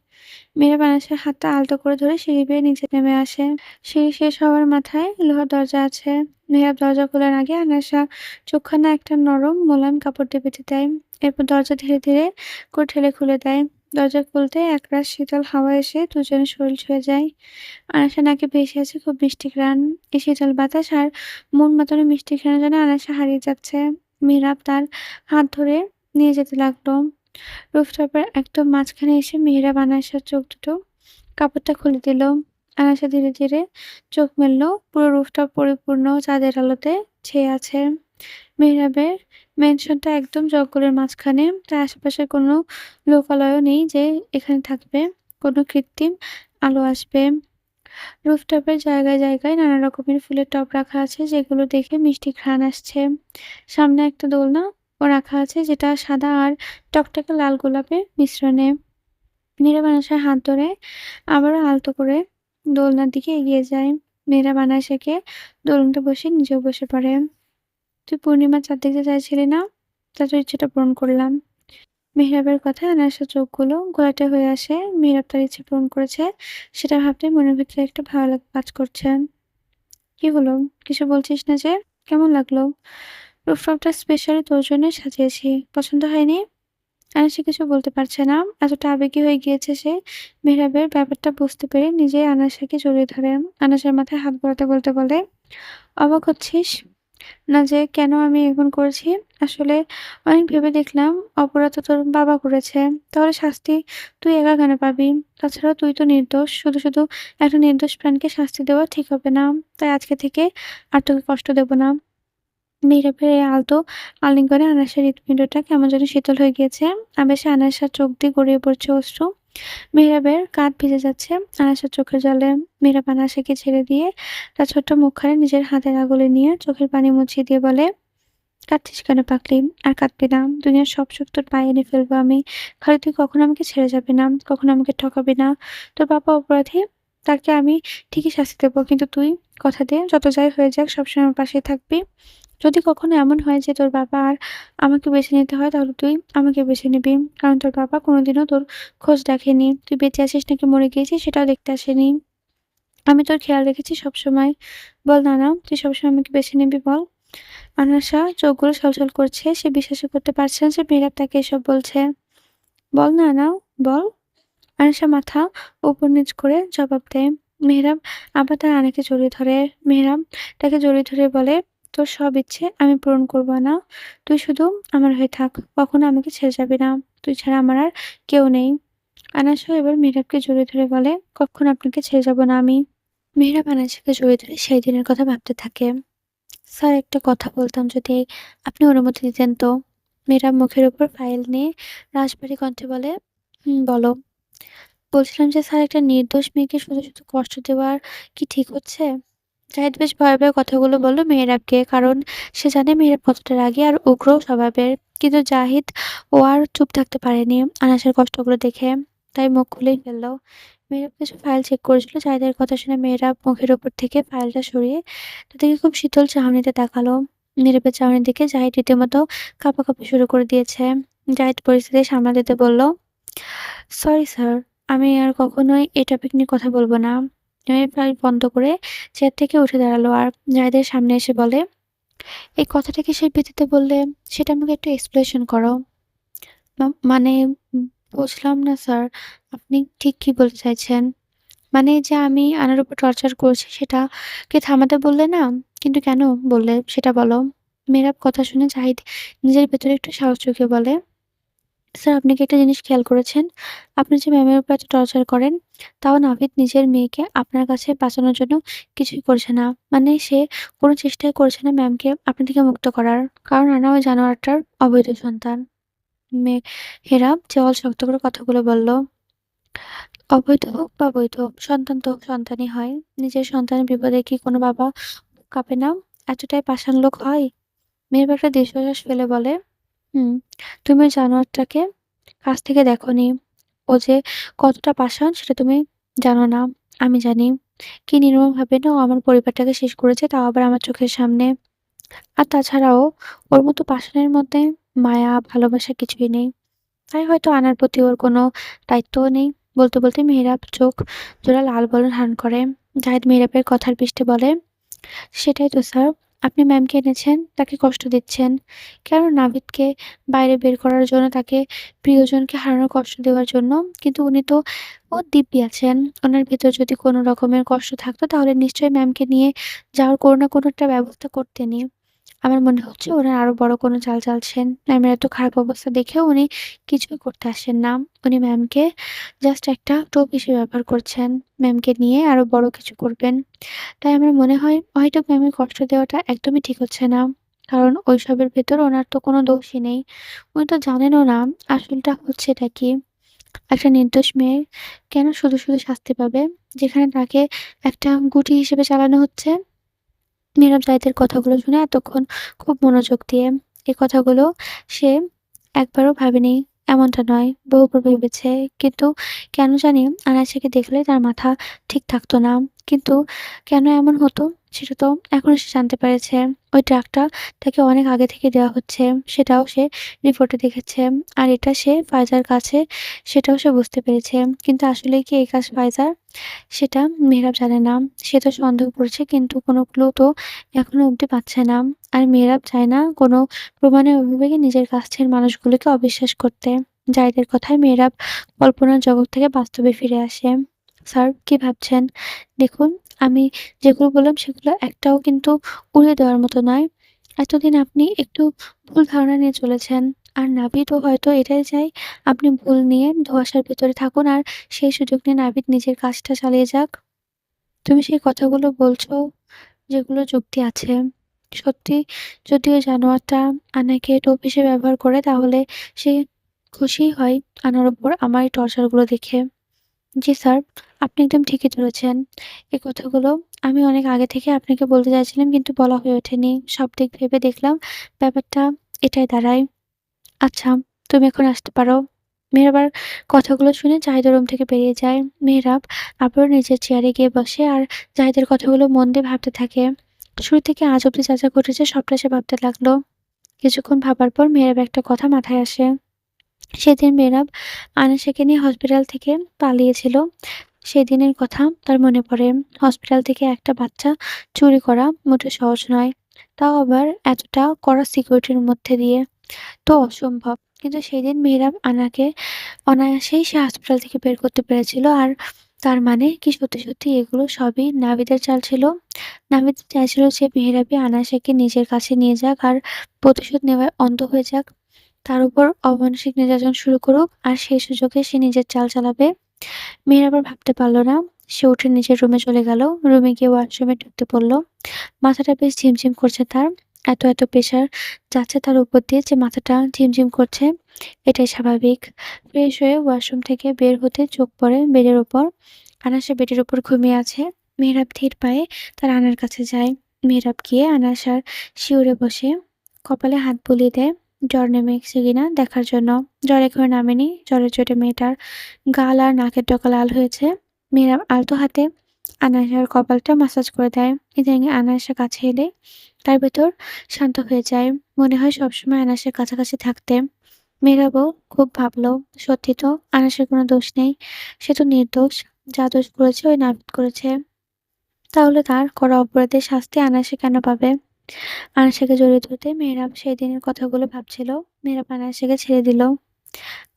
মেহরাব আয়েশার হাতটা আলতো করে ধরে সিঁড়ি বেয়ে নিচে নেমে আসে। সিঁড়ি শেষ হওয়ার মাথায় লোহার দরজা আছে। মেহেরাব দরজা খোলার আগে আয়েশা চোখখানা একটা নরম মোলায়েম কাপড় দিয়ে বেঁধে দেয়। এরপর দরজা ধীরে, ধীরে করে ঠেলে খুলে দেয়। দরজা খুলতে একরাশ শীতল হাওয়া এসে দুজনের শরীর ছুঁয়ে যায়। আয়েশা নাকে ভেসে আছে খুব মিষ্টি ঘ্রাণ। এই শীতল বাতাস আর মন মাতানো মিষ্টি ঘ্রাণের জন্য আয়েশা হারিয়ে যাচ্ছে। মেহরাব তার হাত ধরে নিয়ে যেতে লাগলো। রুফটপের একদম মাঝখানে এসে মেহেরাব আয়েশার চোখ দুটো কাপড়টা খুলে দিল। আয়েশা ধীরে, ধীরে চোখ মেলল। পুরো রুফটপ পরিপূর্ণ চাঁদের আলোতে ছেয়ে আছে। মেহরাবের ম্যানশনটা একদম জঙ্গলের মাঝখানে। তার আশেপাশে কোনো লোকালয়ও নেই যে এখানে থাকবে, কোনো কৃত্রিম আলো আসবে। রুফটপের জায়গায়, জায়গায় নানা রকমের ফুলের টব রাখা আছে যেগুলো দেখে মিষ্টি ঘ্রাণ আসছে। সামনে একটা দোলনাও রাখা আছে যেটা সাদা আর টকটকে লাল গোলাপের মিশ্রণে। নীরব আয়েশার হাত ধরে আবারও আলতো করে দোলনার দিকে এগিয়ে যায়। নীরব আয়েশাকে দোলনাতে বসিয়ে নিজেও বসে পড়ে। "তুই পূর্ণিমার চাঁদ দেখতে চাইছিলি না? তা তোর ইচ্ছেটা পূরণ করলাম।" মেহরাবের কথায় আয়েশার চোখগুলো ঘোলাটে হয়ে আসে। মেহরাব তার ইচ্ছে পূরণ করেছে সেটা ভাবতেই মনের ভিতরে একটা ভালো লাগা কাজ করছে। "কি হলো? কিছু বলছিস না যে? কেমন লাগলো? রুফটপটা স্পেশালি তোর জন্যই সাজিয়েছি। পছন্দ হয়নি?" আয়েশা কিছু বলতে পারছে না। এতটা আবেগী হয়ে গিয়েছে সে। মেহরাবের ব্যাপারটা বুঝতে পেরে নিজেই আনাশাকে জড়িয়ে ধরে। আনাশার মাথায় হাত বোলাতে বলতে বলে, "অবাক হচ্ছিস না যে কেন আমি এমন করেছি? আসলে অনেক ভেবে দেখলাম অপরাধ তো তোর বাবা করেছে। তাহলে শাস্তি তুই একা কেন পাবি? তাছাড়া তুই তো নির্দোষ। শুধু, শুধু একটা নির্দোষ প্রাণকে শাস্তি দেওয়া ঠিক হবে না। তাই আজকে থেকে আর তোকে কষ্ট দেব না।" নীরবের এই আলতো আলিঙ্গনে আনাসের হৃৎপিণ্ডটা কেমন যেন শীতল হয়ে গিয়েছে। আবেশে আনাসার চোখ দিয়ে গড়িয়ে পড়ছে অশ্রু। মেহরাবের কাঁধ ভিজে যাচ্ছে আনাসার চোখের জলে। মেহরাব আনাসাকে ছেড়ে দিয়ে তার ছোট্ট মুখখানে নিজের হাতের আগুলে নিয়ে চোখের পানি মুছিয়ে দিয়ে বলে, "কাঁদছিস কেন পাগলি? আর কাঁদবি না। দুনিয়ার সব সুখ তোর পায়ে এনে ফেলবো আমি। খালি তুই কখনো আমাকে ছেড়ে যাবি না, কখনো আমাকে ঠকাবি না। তোর বাবা অপরাধী, তাকে আমি ঠিকই শাস্তি দেবো। কিন্তু তুই কথা দে যত যাই হয়ে যাক সবসময় আমার পাশেই থাকবি।" যদি কখনো এমন হয় যে তোর বাবা আর আমাকে বেছে নিতে হয় তাহলে তুই আমাকে বেছে নিবি। কারণ তোর বাবা কোনোদিনও তোর খোঁজ দেখেনি। তুই বেঁচে আছিস নাকি মরে গিয়েছিস সেটাও দেখতে আসেনি। আমি তোর খেয়াল রেখেছি সবসময়। বল না, না তুই সবসময় আমাকে বেছে নিবি বল?" আনাশা চোখগুলো ছলছল করছে। সে বিশ্বাসই করতে পারছে না যে মেহেরাব তাকে এসব বলছে। "বল না, না বল।" আয়েশা মাথা উপর নিচ করে জবাব দেয়। মেহরাব আবার তার আনেকে জড়িয়ে ধরে। মেহরাব তাকে জড়িয়ে ধরে বলে, "তোর সব ইচ্ছে আমি পূরণ করব না। তুই শুধু আমার হয়ে থাক। কখনো আমাকে ছেড়ে যাবি না। তুই ছাড়া আমার আর কেউ নেই।" আনাসও এবার মেহরাবকে জড়িয়ে ধরে বলে, "কক্ষনো আপনাকে ছেড়ে যাব না আমি।" মেহরাব আনাসকে জড়িয়ে ধরে সেই দিনের কথা ভাবতে থাকে। "স্যার একটা কথা বলতাম যদি আপনি অনুমতি দিতেন তো?" মেহরাব মুখের উপর ফাইল নিয়ে রাশভারী কণ্ঠে বলে, "হুম, বলো।" বলছিলাম যে স্যার একটা নির্দোষ মেয়েকে শুধু কষ্ট দেওয়ার কি ঠিক হচ্ছে? জাহিদ বেশ ভয়ে, ভয়ে কথাগুলো বলল মেহেরাবকে। কারণ সে জানে মেহেরাব কতটা রাগী আর উগ্র স্বভাবের। কিন্তু জাহিদ ও আর চুপ থাকতে পারেনি আনাসের কষ্টগুলো দেখে। তাই মুখ খুলেই ফেলল। মেহেরাব কিছু ফাইল চেক করেছিল। জাহিদের কথা শুনে মেহেরাব মুখের উপর থেকে ফাইলটা সরিয়ে তাদেরকে খুব শীতল চাহনিতে তাকালো। নীরবের চাহনির দিকে জাহিদ রীতিমতো কাঁপাকাঁপি শুরু করে দিয়েছে। জাহিদ পরিস্থিতি সামাল দিতে বলল, "সরি স্যার, আমি আর কখনোই এই টপিক নিয়ে কথা বলব না।" এভাবে ফাইল বন্ধ করে চেয়ার থেকে উঠে দাঁড়ালো আর জাহিদের সামনে এসে বলে, "এই কথাটা কিসের ভিত্তিতে বললে? সেটা আমাকে একটু এক্সপ্লেনেশন করো।" মানে উম বুঝলাম না স্যার, আপনি ঠিক কি বলতে চাইছেন? মানে এই যে আমি আনার উপর টর্চার করছি সেটাকে থামাতে বললে না? কিন্তু কেন বললে সেটা বলো?" মেহেরাব কথা শুনে জাহিদ নিজের ভেতরে একটু সাহস জুগিয়ে বলে, স্যার আপনি কি একটা জিনিস খেয়াল করেছেন? আপনি যে ম্যামের উপর এত টর্চার করেন, তাও নাভিদ নিজের মেয়েকে আপনার কাছে বাঁচানোর জন্য কিছুই করছে না। মানে সে কোনো চেষ্টাই করছে না ম্যামকে আপনি থেকে মুক্ত করার। কারণ আনা ওই জানোয়ারটার অবৈধ সন্তান। মেহেরাব দেওয়াল শক্ত করে কথাগুলো বলল। অবৈধ হোক বা বৈধ, সন্তান তো সন্তানই হয়। নিজের সন্তানের বিপদে কি কোনো বাবা বুক কাঁপে না? এতটাই পাষাণ লোক হয়? মেহেরাব একটা দীর্ঘশ্বাস ফেলে বলে, "হুম, তুমি ওই জানোয়ারটাকে কাছ থেকে দেখোনি। ও যে কতটা পাষাণ সেটা তুমি জানো না। আমি জানি। কি নির্মমভাবে না ও আমার পরিবারটাকে শেষ করেছে তাও আবার আমার চোখের সামনে। আর তাছাড়াও ওর মতো পাষাণের মধ্যে মায়া, ভালোবাসা কিছুই নেই। তাই হয়তো আনার প্রতি ওর কোনো দায়িত্বও নেই।" বলতে, বলতে মেহেরাব চোখ জোড়া লাল বরণ ধারণ করে। জাহিদ মেহেরাবের কথার পৃষ্ঠে বলে, "সেটাই তো স্যার। আপনি ম্যামকে এনেছেন, তাকে কষ্ট দিচ্ছেন। কেন নাভিদকে বাইরে বের করার জন্য, তাকে প্রিয়জনকে হারানোর কষ্ট দেওয়ার জন্য। কিন্তু উনি তো দিব্যি আছেন। উনার ভেতর যদি কোনো রকমের কষ্ট থাকতো তাহলে নিশ্চয়ই ম্যামকে নিয়ে যাওয়ার কোনো না কোনো একটা ব্যবস্থা করতেনই। আমার মনে হচ্ছে ওনার আরো বড় কোনো চাল চালছেন। ম্যামের এত খারাপ অবস্থা দেখেও উনি কিছুই করতে আসেন না। উনি ম্যামকে জাস্ট একটা টোপ হিসেবে ব্যবহার করছেন। ম্যামকে নিয়ে আরো বড় কিছু করবেন। তাই আমার মনে হয় হয়তো ম্যামের কষ্ট দেওয়াটা একদমই ঠিক হচ্ছে না। কারণ ওইসবের ভেতর ওনার তো কোনো দোষই নেই। উনি তো জানেনও না আসলটা হচ্ছেটা কি। একটা নির্দোষ মেয়ে কেন শুধু শাস্তি পাবে? যেখানে তাকে একটা গুটি হিসেবে চালানো হচ্ছে। নীরব জাহিদের কথাগুলো শুনে এতক্ষণ খুব মনোযোগ দিয়ে এই কথাগুলো সে একবারও ভাবেনি। এমনটা নয়, বহুবার ভেবেছে। কিন্তু কেন জানি আনাইসাকে দেখলে তার মাথা ঠিক থাকতো না। কিন্তু কেন এমন হতো সেটা তো এখন সে জানতে পেরেছে। ওই ড্রাগটা তাকে অনেক আগে থেকে দেওয়া হচ্ছে সেটাও সে রিপোর্টে দেখেছে। আর এটা সে ফাইজার কাছে সেটাও সে বুঝতে পেরেছে। কিন্তু আসলে কি এই কাজ ফাইজার? সেটা মেহরাব জানে না। সে তো সন্দেহ করছে কিন্তু কোনো ক্লু তো এখনো অব্দি পাচ্ছে না। আর মেহরাব চায় না কোনো প্রমাণের অভিযোগে নিজের কাছের মানুষগুলোকে অবিশ্বাস করতে। জাহিদের কথায় মেহরাব কল্পনার জগৎ থেকে বাস্তবে ফিরে আসে। "স্যার কি ভাবছেন? দেখুন আমি যেগুলো বললাম সেগুলো একটাও কিন্তু উড়িয়ে দেওয়ার মতো নয়। এতদিন আপনি একটু ভুল ধারণা নিয়ে চলেছেন। আর নাভিদও হয়তো এটাই চায় আপনি ভুল নিয়ে ধোঁয়াশার ভেতরে থাকুন আর সেই সুযোগ নিয়ে নাভিদ নিজের কাজটা চালিয়ে যাক। তুমি সেই কথাগুলো বলছো যেগুলো যুক্তি আছে। সত্যি যদি ওই জানোয়ারটা আনাকে টোপ হিসেবে ব্যবহার করে তাহলে সে খুশিই হয় আনার উপর আমার এই টর্চার গুলো দেখে।" "জি স্যার, আপনি একদম ঠিকই ধরেছেন। এই কথাগুলো আমি অনেক আগে থেকে আপনাকে বলতে চাইছিলাম কিন্তু বলা হয়ে ওঠেনি। সব দিক ভেবে দেখলাম ব্যাপারটা এটাই দাঁড়ায়। আচ্ছা, তুমি এখন আসতে পারো।" মেহরাবার কথাগুলো শুনে জাহিদের রুম থেকে বেরিয়ে যায়। মেহরাব আবারও নিজের চেয়ারে গিয়ে বসে আর জাহিদের কথাগুলো মন দিয়ে ভাবতে থাকে। শুরু থেকে আজ অব্দি যা ঘটেছে সবটা সে ভাবতে লাগলো। কিছুক্ষণ ভাবার পর মেহেরাব একটা কথা মাথায় আসে। সেদিন মেহেরাব আনিশাকে নিয়ে হসপিটাল থেকে পালিয়েছিল। সেদিনের কথা তার মনে পড়ে। হসপিটাল থেকে একটা বাচ্চা চুরি করা মোটেও সহজ নয়। তাও আবার এতটা কড়া সিকিউরিটির মধ্যে দিয়ে। তো অসম্ভব। কিন্তু সেদিন মেহেরাব আনাকে অনায়াসেই সে হাসপাতাল থেকে বের করতে পেরেছিল। আর তার মানে কি সত্যি এগুলো সবই নাভিদের চাল ছিল? নাভিদ চাইছিল যে মেহেরাবই আনায়াসকে নিজের কাছে নিয়ে যাক আর প্রতিশোধ নেওয়ায় অন্ধ হয়ে যাক। তার উপর অমানসিক নির্যাতন শুরু করুক আর সেই সুযোগে সে নিজের চাল চালাবে। মেহেরাব আর ভাবতে পারল না। সে উঠে নিজের রুমে চলে গেল। রুমে গিয়ে ওয়াশরুমে ঢুকতে বলল। মাথাটা বেশ ঝিমঝিম করছে তার। এত প্রেশার যাচ্ছে তার উপর দিয়ে যে মাথাটা ঝিমঝিম করছে। এটাই স্বাভাবিক। ফ্রেশ হয়ে ওয়াশরুম থেকে বের হতে চোখ পড়ে বেডের উপর। আনাসা বেডের উপর ঘুমিয়ে আছে। মেহেরাব ধীর পায়ে তার আনার কাছে যায়। মেহেরাব গিয়ে আনাসার শিউরে বসে কপালে হাত বুলিয়ে দেয়। জ্বর নেমেছে কিনা দেখার জন্য। জ্বর এখনো নামেনি। জ্বরের চোটে মেয়েটার গাল আর নাকের ডগা লাল হয়েছে। মেহেরাব আলতো হাতে আনায়াসের কপালটা মাসাজ করে দেয়। ইদানিং আনায়াসের কাছে এলে তার ভেতর শান্ত হয়ে যায়। মনে হয় সবসময় আনায়াসের কাছাকাছি থাকতে। মেহেরাবও খুব ভাবল, সত্যি তো আনায়াসের কোনো দোষ নেই। সে তো নির্দোষ। যা দোষ করেছে ওই নাভিদ করেছে। তাহলে তার করা অপরাধের শাস্তি আনায়াসে কেন পাবে? আনায়াসকে জড়িয়ে ধরতে মেহেরাব সেই দিনের কথাগুলো ভাবছিল। মেহেরাব আনায়াসকে ছেড়ে দিল।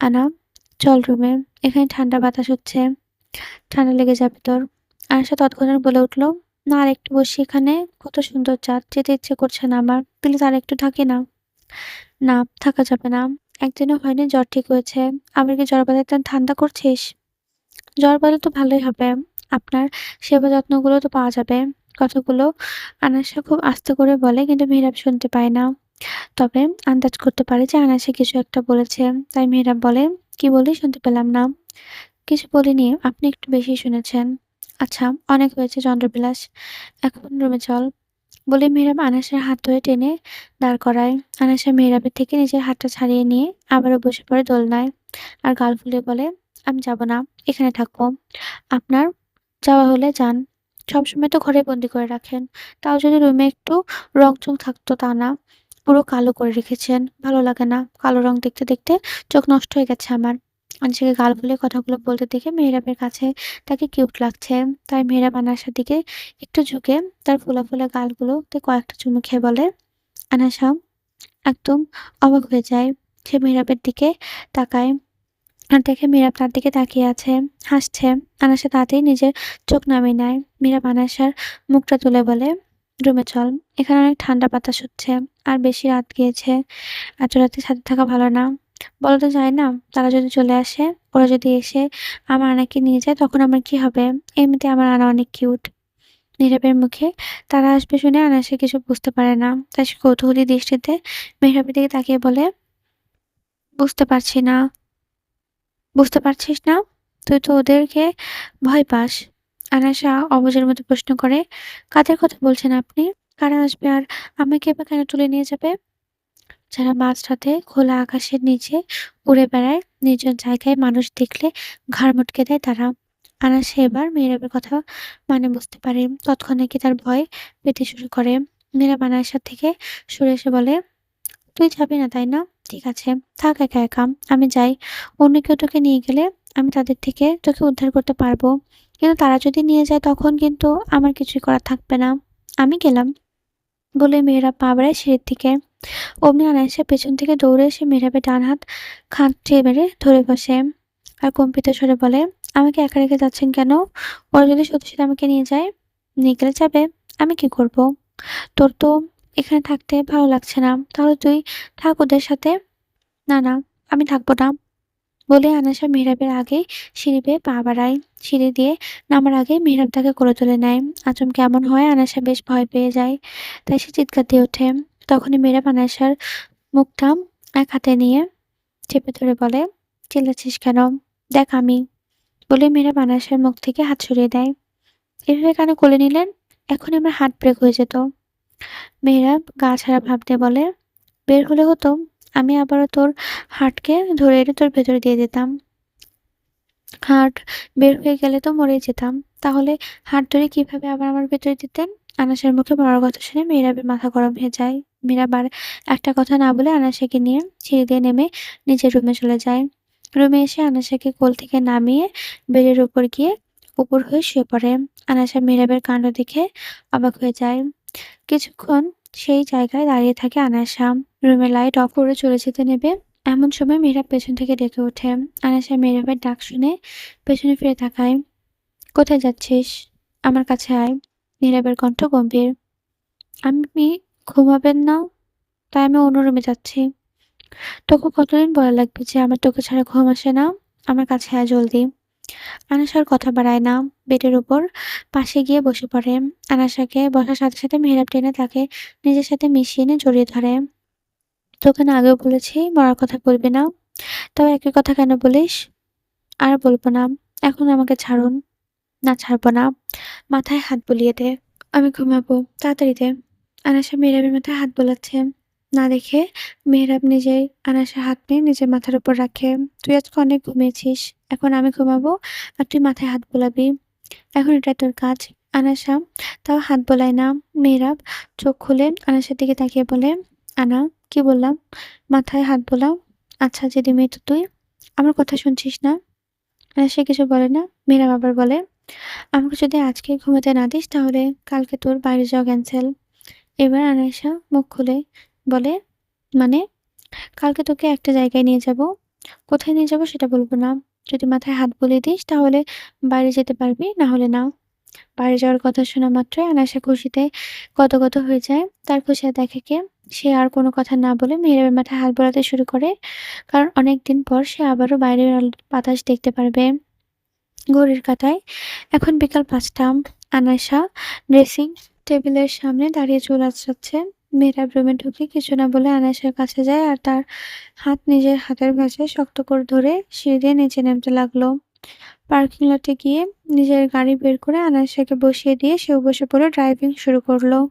আনা, চল রুমে। এখানে ঠান্ডা বাতাস হচ্ছে। ঠান্ডা লেগে যাবে তোর। আয়েশা তৎক্ষণাৎ বলে উঠল, না আর একটু বসি এখানে। কত সুন্দর চাঁদ। যেতে ইচ্ছে করছে না আমার। প্লিজ আর একটু থাকি না। না, থাকা যাবে না। একদিনও হয়নি জ্বর ঠিক হয়েছে। আবার কি জ্বর বাঁধাতে ঠান্ডা করছিস? জ্বর বাঁধলে তো ভালোই হবে। আপনার সেবা যত্নগুলো তো পাওয়া যাবে। কথাগুলো আনাসা খুব আস্তে করে বলে কিন্তু মেহেরাব শুনতে পায় না। তবে আন্দাজ করতে পারে যে আনাসা কিছু একটা বলেছে। তাই মেহেরাব বলে, কি বলি শুনতে পেলাম না। কিছু বলিনি, আপনি একটু বেশিই শুনেছেন। আচ্ছা, অনেক হয়েছে চন্দ্রবিলাস। এখন রুমে চল। বলে মেহেরাব আনাসের হাত ধরে টেনে দাঁড় করায়। আনাসা মেহেরাবের থেকে নিজের হাতটা ছাড়িয়ে নিয়ে আবারও বসে পড়ে দোলনায়। আর গাল ফুলিয়ে বলে, আমি যাব না। এখানে থাকবো। আপনার যাওয়া হলে যান। সবসময় তো ঘরে বন্দি করে রাখেন। তাও যদি রুমে একটু রং-চং থাকতো তা না। পুরো কালো করে রেখেছেন। ভালো লাগে না। কালো রং দেখতে চোখ নষ্ট হয়ে গেছে আমার। আনিশাকে গাল ফুলিয়ে কথাগুলো বলতে দেখে মেহেরাবের কাছে তাকে কিউট লাগছে। তাই মেহেরাব আনাসার দিকে একটু ঝুঁকে তার ফোলা গালগুলোতে কয়েকটা চুমু খেয়ে বলে, আনাসা একদম অবাক হয়ে যায়। সে মেহেরাবের দিকে তাকায়। আর দেখে মেহেরাব তার দিকে তাকিয়ে আছে, হাসছে। আনাসা তাতেই নিজের চোখ নামিয়ে নেয়। মেহেরাব আনাসার মুখটা তুলে বলে, রুমে চল। এখানে অনেক ঠান্ডা বাতাস হচ্ছে। আর বেশি রাত গিয়েছে। এত রাতে সাথে থাকা ভালো না। বলা তো যায় না। তারা যদি চলে আসে, ওরা যদি এসে আমার আনাকে নিয়ে যায় তখন আমার কি হবে? এমনিতে আমার আনা অনেক কিউট। নীরবের মুখে তারা আসবে শুনে আনাসা কিছু বুঝতে পারে না। তাই সে কৌতূহলী দৃষ্টিতে মেহেরাবের দিকে তাকিয়ে বলে, বুঝতে পারছি না। বুঝতে পারছিস না? তুই তো ওদেরকে ভয় পাস। আনাসা অবুঝের মতো প্রশ্ন করে, কাদের কথা বলছেন আপনি? কারা আসবে আর আমাকে বা কেন তুলে নিয়ে যাবে? যারা মাঝরাতে খোলা আকাশের নিচে উড়ে বেড়ায়, নির্জন জায়গায় মানুষ দেখলে ঘাড় মটকে দেয় তারা। আনাসে এবার মেহেরাবের কথা মানে বুঝতে পারে। তৎক্ষণাৎ তার ভয় পেতে শুরু করে। মেহেরাব আনায়াসের থেকে সরে এসে বলে, তুই যাবি না তাই না? ঠিক আছে, থাক একা। আমি যাই। অন্য কেউ তোকে নিয়ে গেলে আমি তাদের থেকে তোকে উদ্ধার করতে পারবো। কিন্তু তারা যদি নিয়ে যায় তখন কিন্তু আমার কিছুই করার থাকবে না। আমি গেলাম। বলে মেহেরাব পা বাড়ায় সিঁড়ির দিকে। অমনি আনায়াসা পেছন থেকে দৌড়ে এসে মেহেরাবের ডান হাত খামচে মেরে ধরে বসে। আর কম্পিত স্বরে বলে, আমাকে একা রেখে যাচ্ছেন কেন? ওরা যদি সত্যি আমাকে নিয়ে যায়? নিয়ে গেলে যাবে। আমি কি করব? তোর তো এখানে থাকতে ভালো লাগছে না। তাহলে তুই থাক ওদের সাথে। না, আমি থাকবো না। বলে আনাসা মেহেরাবের আগে সিঁড়ি বেয়ে পা বাড়ায়। সিঁড়ি দিয়ে নামার আগে মেহেরাব তাকে কোলে তুলে নেয়। আচমকা এমন হয় আনাসা বেশ ভয় পেয়ে যায়। তাই সে চিৎকার দিয়ে ওঠে। তখনই মেহেরাব আনাসার মুখটা এক হাতে নিয়ে চেপে ধরে বলে, চিল্লাচ্ছিস কেন? দেখ আমি। বলে মেহেরাব আনাসার মুখ থেকে হাত সরিয়ে দেয়। এভাবে কেন কোলে নিলেন? এখনই আমার হার্ট ব্রেক হয়ে যেত। মেহেরাব গা ছাড়া ভাব দিয়ে বলে, বের হলে হতো। আমি আবারও তোর হার্টকে ধরে এনে তোর ভেতরে দিয়ে দিতাম। হার্ট বের হয়ে গেলে তো মরেই যেতাম। তাহলে হাত ধরে কিভাবে আবার আমার ভেতরে দিতেন? আনাসের মুখে বড় কথা শুনে মেহেরাবের মাথা গরম হয়ে যায়। মেহেরাব আর একটা কথা না বলে আনাসাকে নিয়ে সিঁড়ি দিয়ে নেমে নিজের রুমে চলে যায়। রুমে এসে আনাসাকে কোল থেকে নামিয়ে বেডের উপর গিয়ে উপর হয়ে শুয়ে পড়ে। আনাসা মেহেরাবের কাণ্ড দেখে অবাক হয়ে যায়। কিছুক্ষণ সেই জায়গায় দাঁড়িয়ে থাকে আনাসা। রুমের লাইট অফ করে চলে যেতে নেবে এমন সময় মেহেরাব পেছন থেকে ডেকে ওঠে। আনাসা মেহেরাবের ডাক শুনে পেছনে ফিরে তাকায়। "কোথায় যাচ্ছিস? আমার কাছে আয়।" নীরবের কণ্ঠ গম্ভীর। "আপনি ঘুমাবেন না? তাই আমি অন্য রুমে যাচ্ছি। তোকে কতদিন বলা লাগবে যে আমার তোকে ছাড়া ঘুম আসে না? আমার কাছে আয় জলদি।" আনাসা আর কথা বাড়ায় না। বেডের উপর পাশে গিয়ে বসে পড়ে। আনাসাকে বসার সাথে সাথে মেহেরাব টেনে তাকে নিজের সাথে মিশিয়ে নিয়ে জড়িয়ে ধরে। "তোকে না আগেও বলেছি মরার কথা বলবি না। তাও একই কথা কেন বলিস?" "আর বলব না। এখন আমাকে ছাড়ুন।" "না ছাড়ব না। মাথায় হাত বুলিয়ে দে। আমি ঘুমাবো। তাড়াতাড়ি দে।" আনাসা মেহরাবের মাথায় হাত বোলাচ্ছে। না দেখে মেহরাব নিজেই আনাসের হাত নিয়ে নিজের মাথার উপর রাখে। "তুই আজকে অনেক ঘুমিয়েছিস। এখন আমি ঘুমাবো আর তুই মাথায় হাত বোলাবি। এখন এটাই তোর কাজ।" আনাসা তাও হাত বোলায় না। মেহরাব চোখ খুলে আনাসের দিকে তাকিয়ে বলে, "আনা, কি বললাম? মাথায় হাত বোলাও। আচ্ছা জেদি মেয়ে তো তুই। আমার কথা শুনছিস না?" আনাসা কিছু বলে না। মেহরাব আবার বলে, "আমাকে যদি আজকে ঘুমাতে না দিস তাহলে কালকে তোর বাইরে যাওয়া ক্যান্সেল।" এবার আনাইসা মুখ খুলে বলে, "মানে?" "কালকে তোকে একটা জায়গায় নিয়ে যাবো। কোথায় নিয়ে যাবো সেটা বলবো না। যদি মাথায় হাত বুলিয়ে দিস তাহলে বাইরে যেতে পারবি, না হলে না।" বাইরে যাওয়ার কথা শোনা মাত্রই আনাইসা খুশিতে গদগদ হয়ে যায়। তার খুশি দেখে সে আর কোনো কথা না বলে মেহেরাবের মাথায় হাত বোলাতে শুরু করে। কারণ অনেকদিন পর সে আবারও বাইরের আলো বাতাস দেখতে পারবে। ঘড়ির কাঁটায় এখন বিকাল ৫টা। আনাইসা ড্রেসিং টেবিলের সামনে দাঁড়িয়ে চুল আঁচড়াচ্ছে। মেহরাব রুমে ঢুকে কিছু না বলে আনাইসার কাছে যায় আর তার হাত নিজের হাতের ভাঁজে শক্ত করে ধরে সিঁড়ি দিয়ে নিচে নামতে লাগলো। পার্কিং লটে গিয়ে নিজের গাড়ি বের করে আনাইসাকে বসিয়ে দিয়ে সেও বসে পড়ে ড্রাইভিং শুরু করলো।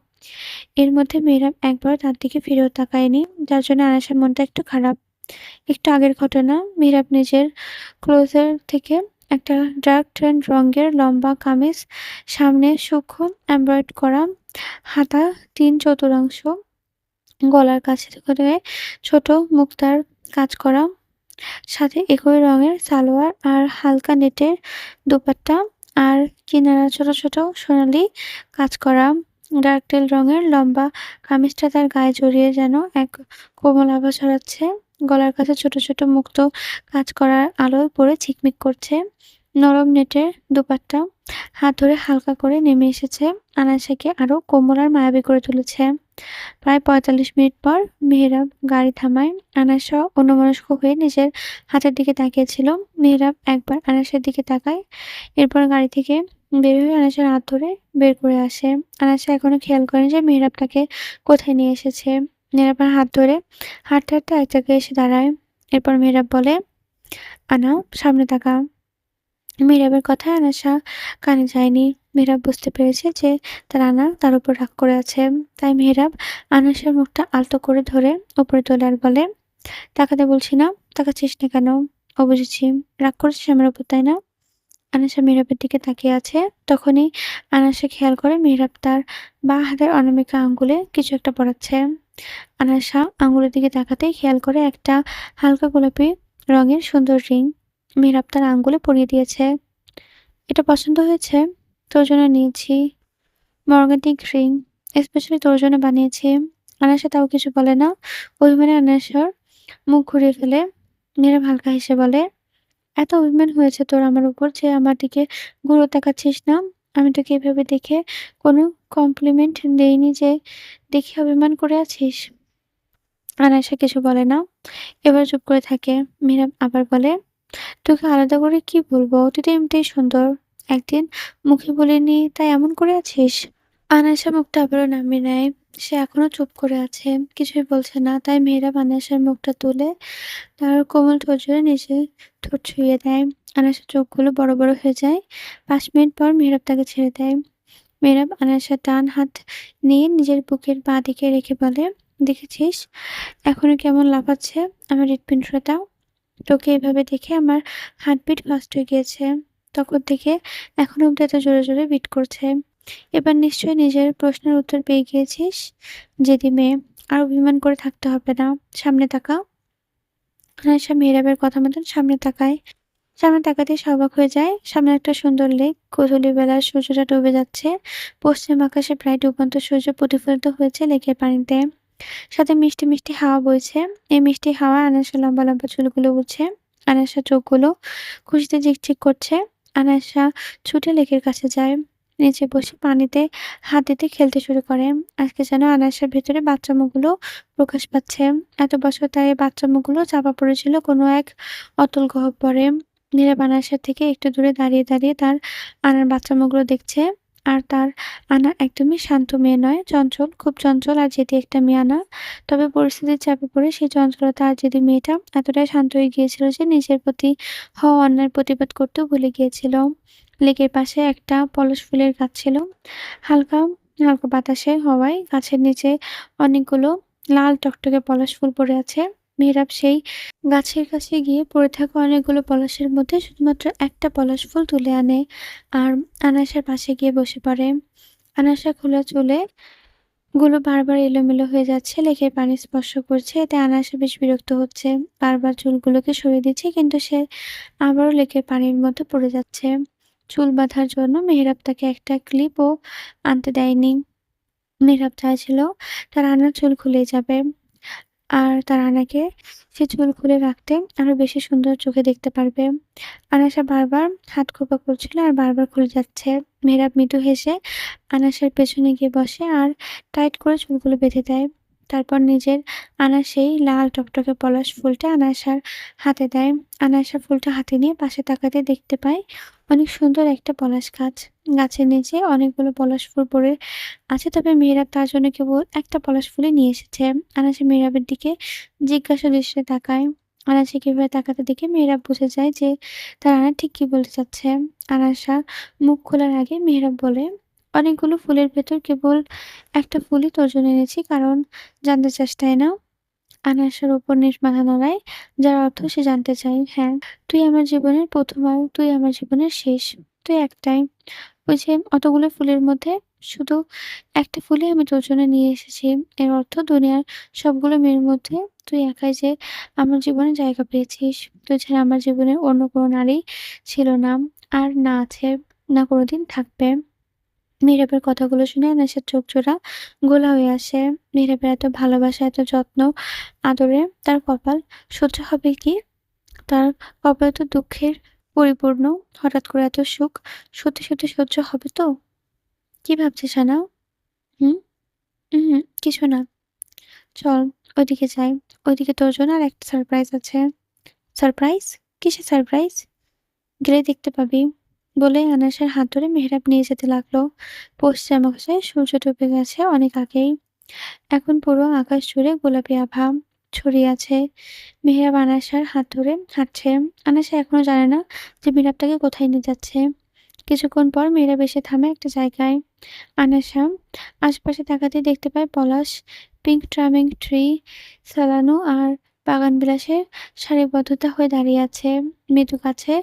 এর মধ্যে মেহরাব একবার তার দিকে ফিরেও তাকায়নি, যার জন্য আনাইসার মনটা একটু খারাপ। একটু আগের ঘটনা, মেহরাব নিজের ক্লোজের থেকে একটা ডার্ক ট্যান রঙের লম্বা কামিজ, সামনে সূক্ষ্ম এমব্রয়েড করা হাতা ৩/৪ গলার কাছে করে ছোট মুক্তার কাজ করা, সাথে একই রঙের সালোয়ার আর হালকা নেটের দোপাট্টা, আর কিনারা ছোট ছোট সোনালি কাজ করা ডার্ক টেল রঙের লম্বা কামিজটা তার গায়ে জড়িয়ে যেন এক কোমল আভা ছড়াচ্ছে। গলার কাছে ছোট ছোট মুক্ত কাজ করার আলোয় পড়ে ঝিকমিক করছে। নরম নেটের দোপাট্টা হাত ধরে হালকা করে নেমে এসেছে, আনাসাকে আরো কোমল আর মায়াবী করে তুলেছে। প্রায় ৪৫ মিনিট পর মেহরাব গাড়ি থামায়। আনাসা অন্যমনস্ক হয়ে নিজের হাতের দিকে তাকিয়েছিল। মেহরাব একবার আনাসের দিকে তাকায়, এরপর গাড়ি থেকে বের হয়ে আনাসের হাত ধরে বের করে আসে। আনাসা এখনো খেয়াল করেনি যে মেহরাব তাকে কোথায় নিয়ে এসেছে। মেহরাবের হাত ধরে হাঁটতে হাঁটতে এক জায়গায় এসে দাঁড়ায়। এরপর মেহরাব বলে, "আনা, সামনে তাকা।" মেহরাবের কথায় আনাসা কানে যায়নি। মেহরাব বুঝতে পেরেছে যে তার আনা তার উপর রাগ করে আছে। তাই মেহরাব আনাসের মুখটা আলতো করে ধরে উপরে তোলে আর বলে, "তাকাতে বলছি না, তাকাচ্ছিস না কেন?" "ও বুঝেছি, রাগ করেছিস আমার উপর, তাই না?" আনাসা মেহরাবের দিকে তাকিয়ে আছে। তখনই আনাসা খেয়াল করে মেহরাব তার বাঁ হাতের অনামিকা আঙ্গুলে কিছু একটা পরাচ্ছে। আনাসা আঙ্গুলের দিকে তাকাতেই খেয়াল করে একটা হালকা গোলাপি রঙের সুন্দর রিং মেহরাব তার আঙ্গুলে পরিয়ে দিয়েছে। "এটা পছন্দ হয়েছে? তোর জন্য নিয়েছি। মর্গানিক রিং। স্পেশালি তোর জন্য বানিয়েছি।" আনাসা তাও কিছু বলে না। অভিমানে আনাসার মুখ ঘুরিয়ে ফেলে। নীরব হালকা হেসে বলে, "এত অভিমান হয়েছে তোর আমার উপর যে আমার দিকে ঘুরেও তাকাচ্ছিস না? আমি তোকে এভাবে দেখে কোনো কমপ্লিমেন্ট দেইনি যে দেখে অভিমান করে আছিস?" আনাসা কিছু বলে না। এবার চুপ করে থাকে। মীরা আবার বলে, "তোকে আলাদা করে কি বলবো? তুই তো এমনিতেই সুন্দর। একদিন মুখে বলিনি তাই এমন করে আছিস?" আনায়াসা মুখটা আবারও নামিয়ে নেয়। সে এখনো চুপ করে আছে। কিছুই বলছে না। তাই মেহরাব আনায়াসার মুখটা তুলে তার কোমল ঠোঁট জুড়ে নিজের ঠোঁট ছুঁয়ে দেয়। আনায়াসার চোখগুলো বড় বড় হয়ে যায়। ৫ মিনিট পর মেহরাব তাকে ছেড়ে দেয়। মেহরাব আনায়াসার ডান হাত নিয়ে নিজের বুকের বাঁ দিকে রেখে বলে, "দেখেছিস এখনো কেমন লাফাচ্ছে আমার হৃৎপিণ্ডটা? তোকে এভাবে দেখে আমার হার্টবিট ফাস্ট হয়ে গিয়েছে। তখন থেকে এখনো অব্দি এত জোরে জোরে বিট করছে। এবার নিশ্চয়ই নিজের প্রশ্নের উত্তর পেয়ে গিয়েছিস? জেদি মেয়ে, আর অভিমান করে থাকতে হবে না। সামনে তাকা। আয়েশা মেহরাবের কথা মতন সামনে তাকায়। সামনে তাকাতেই সে অবাক হয়ে যায়। সামনে একটা সুন্দর লেক। গোধূলি বেলার সূর্যটা ডুবে যাচ্ছে। পশ্চিম আকাশে প্রায় ডুবন্ত সূর্য প্রতিফলিত হয়েছে লেকের পানিতে। সাথে মিষ্টি, মিষ্টি হাওয়া বইছে। এই মিষ্টি হাওয়ায় আনায়াসের লম্বা, লম্বা চুলগুলো উড়ছে। আনায়াসের চোখগুলো খুশিতে ঝিকঝিক করছে। আনায়াসা ছুটে লেকের কাছে যায়। নিচে বসে পানিতে হাত দিতে খেলতে শুরু করে। আজকে যেন আনায়াসের ভেতরে বাচ্চামোগুলো প্রকাশ পাচ্ছে। এত বছর তার এই বাচ্চামোগুলো চাপা পড়েছিল কোনো এক অতল গহ্বরে। নীরব আনায়াসের থেকে একটু দূরে দাঁড়িয়ে, দাঁড়িয়ে তার আনার বাচ্চামোগুলো দেখছে। আর তার আনা একদমই শান্ত মেয়ে নয়, চঞ্চল, খুব চঞ্চল আর জেদি একটা মেয়ে আনা। তবে পরিস্থিতির চাপে পড়ে সেই চঞ্চলতা আর জেদি মেয়েটা এতটাই শান্ত হয়ে গিয়েছিল যে নিজের প্রতি হওয়া অন্যায়ের প্রতিবাদ করতেও ভুলে গিয়েছিল। লেকের পাশে একটা পলাশ ফুলের গাছ ছিল। হালকা, হালকা বাতাসে হওয়ায় গাছের নিচে অনেকগুলো লাল টকটকে পলাশ ফুল পড়ে আছে। মেহরাব সেই গাছের কাছে গিয়ে পড়ে থাকা অনেকগুলো পলাশের মধ্যে শুধুমাত্র একটা পলাশ ফুল তুলে আনে আর আনায়াসের পাশে গিয়ে বসে পড়ে। আনায়াসা খোলা চুলে গুলো বারবার এলোমেলো হয়ে যাচ্ছে, লেকের পানি স্পর্শ করছে। এতে আনায়াসা বেশ বিরক্ত হচ্ছে। বারবার চুলগুলোকে সরিয়ে দিচ্ছে কিন্তু সে আবারও লেকের পানির মধ্যে পড়ে যাচ্ছে। চুল বাঁধার জন্য মেহেরাব তাকে একটা ক্লিপও আনতে দেয়নি। মেহেরাব চাইছিল তার আনার চুল খুলেই যাবে। আর তার আনাকে সে চুল খুলে রাখতে আরো বেশি সুন্দর চোখে দেখতে পারবে। আনাসা বারবার হাত খোঁপা করছিল আর বারবার খুলে যাচ্ছে। মেহেরাব মৃদু হেসে আনাসের পেছনে গিয়ে বসে আর টাইট করে চুলগুলো বেঁধে দেয়। তারপর নিজের আনা সেই লাল টকটকে পলাশ ফুলটা আনাসার হাতে দেয়। আনাসা ফুলটা হাতে নিয়ে পাশে তাকাতে দেখতে পায় অনেক সুন্দর একটা পলাশ গাছ। গাছের নিচে অনেকগুলো পলাশ ফুল পড়ে আছে, তবে মেহেরাব তার জন্য কেবল একটা পলাশ ফুলই নিয়ে এসেছে। আনাসা মেহেরাবের দিকে জিজ্ঞাসা দৃষ্টিতে তাকায়। আনাসা কিভাবে তাকাতে দেখে মেহেরাব বুঝে যায় যে তার আনা ঠিক কি বলতে চাচ্ছে। আনাসা মুখ খোলার আগে মেহেরাব বলে, অনেকগুলো ফুলের ভেতর কেবল একটা ফুলই তোর জন্য এনেছি, কারণ জানতে চাস, তাই না? আনায়াসের উপর নিজ মাথা নড়ায়, যার অর্থ সে জানতে চায়। হ্যাঁ, তুই আমার জীবনের ১ম আর তুই আমার জীবনের শেষ। তুই একটাই। ওই যে অতগুলো ফুলের মধ্যে শুধু একটা ফুলই আমি তোর জন্য নিয়ে এসেছি। এর অর্থ দুনিয়ার সবগুলো মেয়ের মধ্যে তুই একাই যে আমার জীবনে জায়গা পেয়েছিস। তুই ছাড়া আমার জীবনে অন্য কোনো নারী ছিল না, আর না আছে, না কোনোদিন থাকবে। নীরবের কথাগুলো শুনে আনাসের চোখ জোড়া ঘোলা হয়ে আসে। নীরবের এত ভালোবাসা, এত যত্ন, আদরে তার কপাল সহ্য হবে কি? তার কপাল তো দুঃখের পরিপূর্ণ। হঠাৎ করে এত সুখ সত্যি, সত্যি সহ্য হবে তো? কি ভাবছিস আনা? হুম? উহুম, কিছু না। চল ওইদিকে যাই। ওইদিকে তোর জন্য আরেকটা সারপ্রাইজ আছে। সারপ্রাইজ? কিসের সারপ্রাইজ? গেলেই দেখতে পাবি। বলেই আনাসের হাত ধরে মেহরাব নিয়ে যেতে লাগলো। পশ্চিম আকাশে সূর্য ডুবে গেছে অনেক আগেই। এখন পুরো আকাশ জুড়ে গোলাপি আভা ছড়িয়ে আছে। মেহেরাব আনাসার হাত ধরে হাঁটছে। আনাসা এখনো জানে না যে মেহেরাব তাকে কোথায় নিয়ে যাচ্ছে। কিছুক্ষণ পর মেহেরাব এসে থামে একটা জায়গায়। আনাসা আশপাশে তাকাতেই দেখতে পায় পলাশ, পিঙ্ক ট্রামিং ট্রি, সালানো আর বাগানবিলাসের সারিবদ্ধতা হয়ে দাঁড়িয়ে আছে। মৃদু গাছে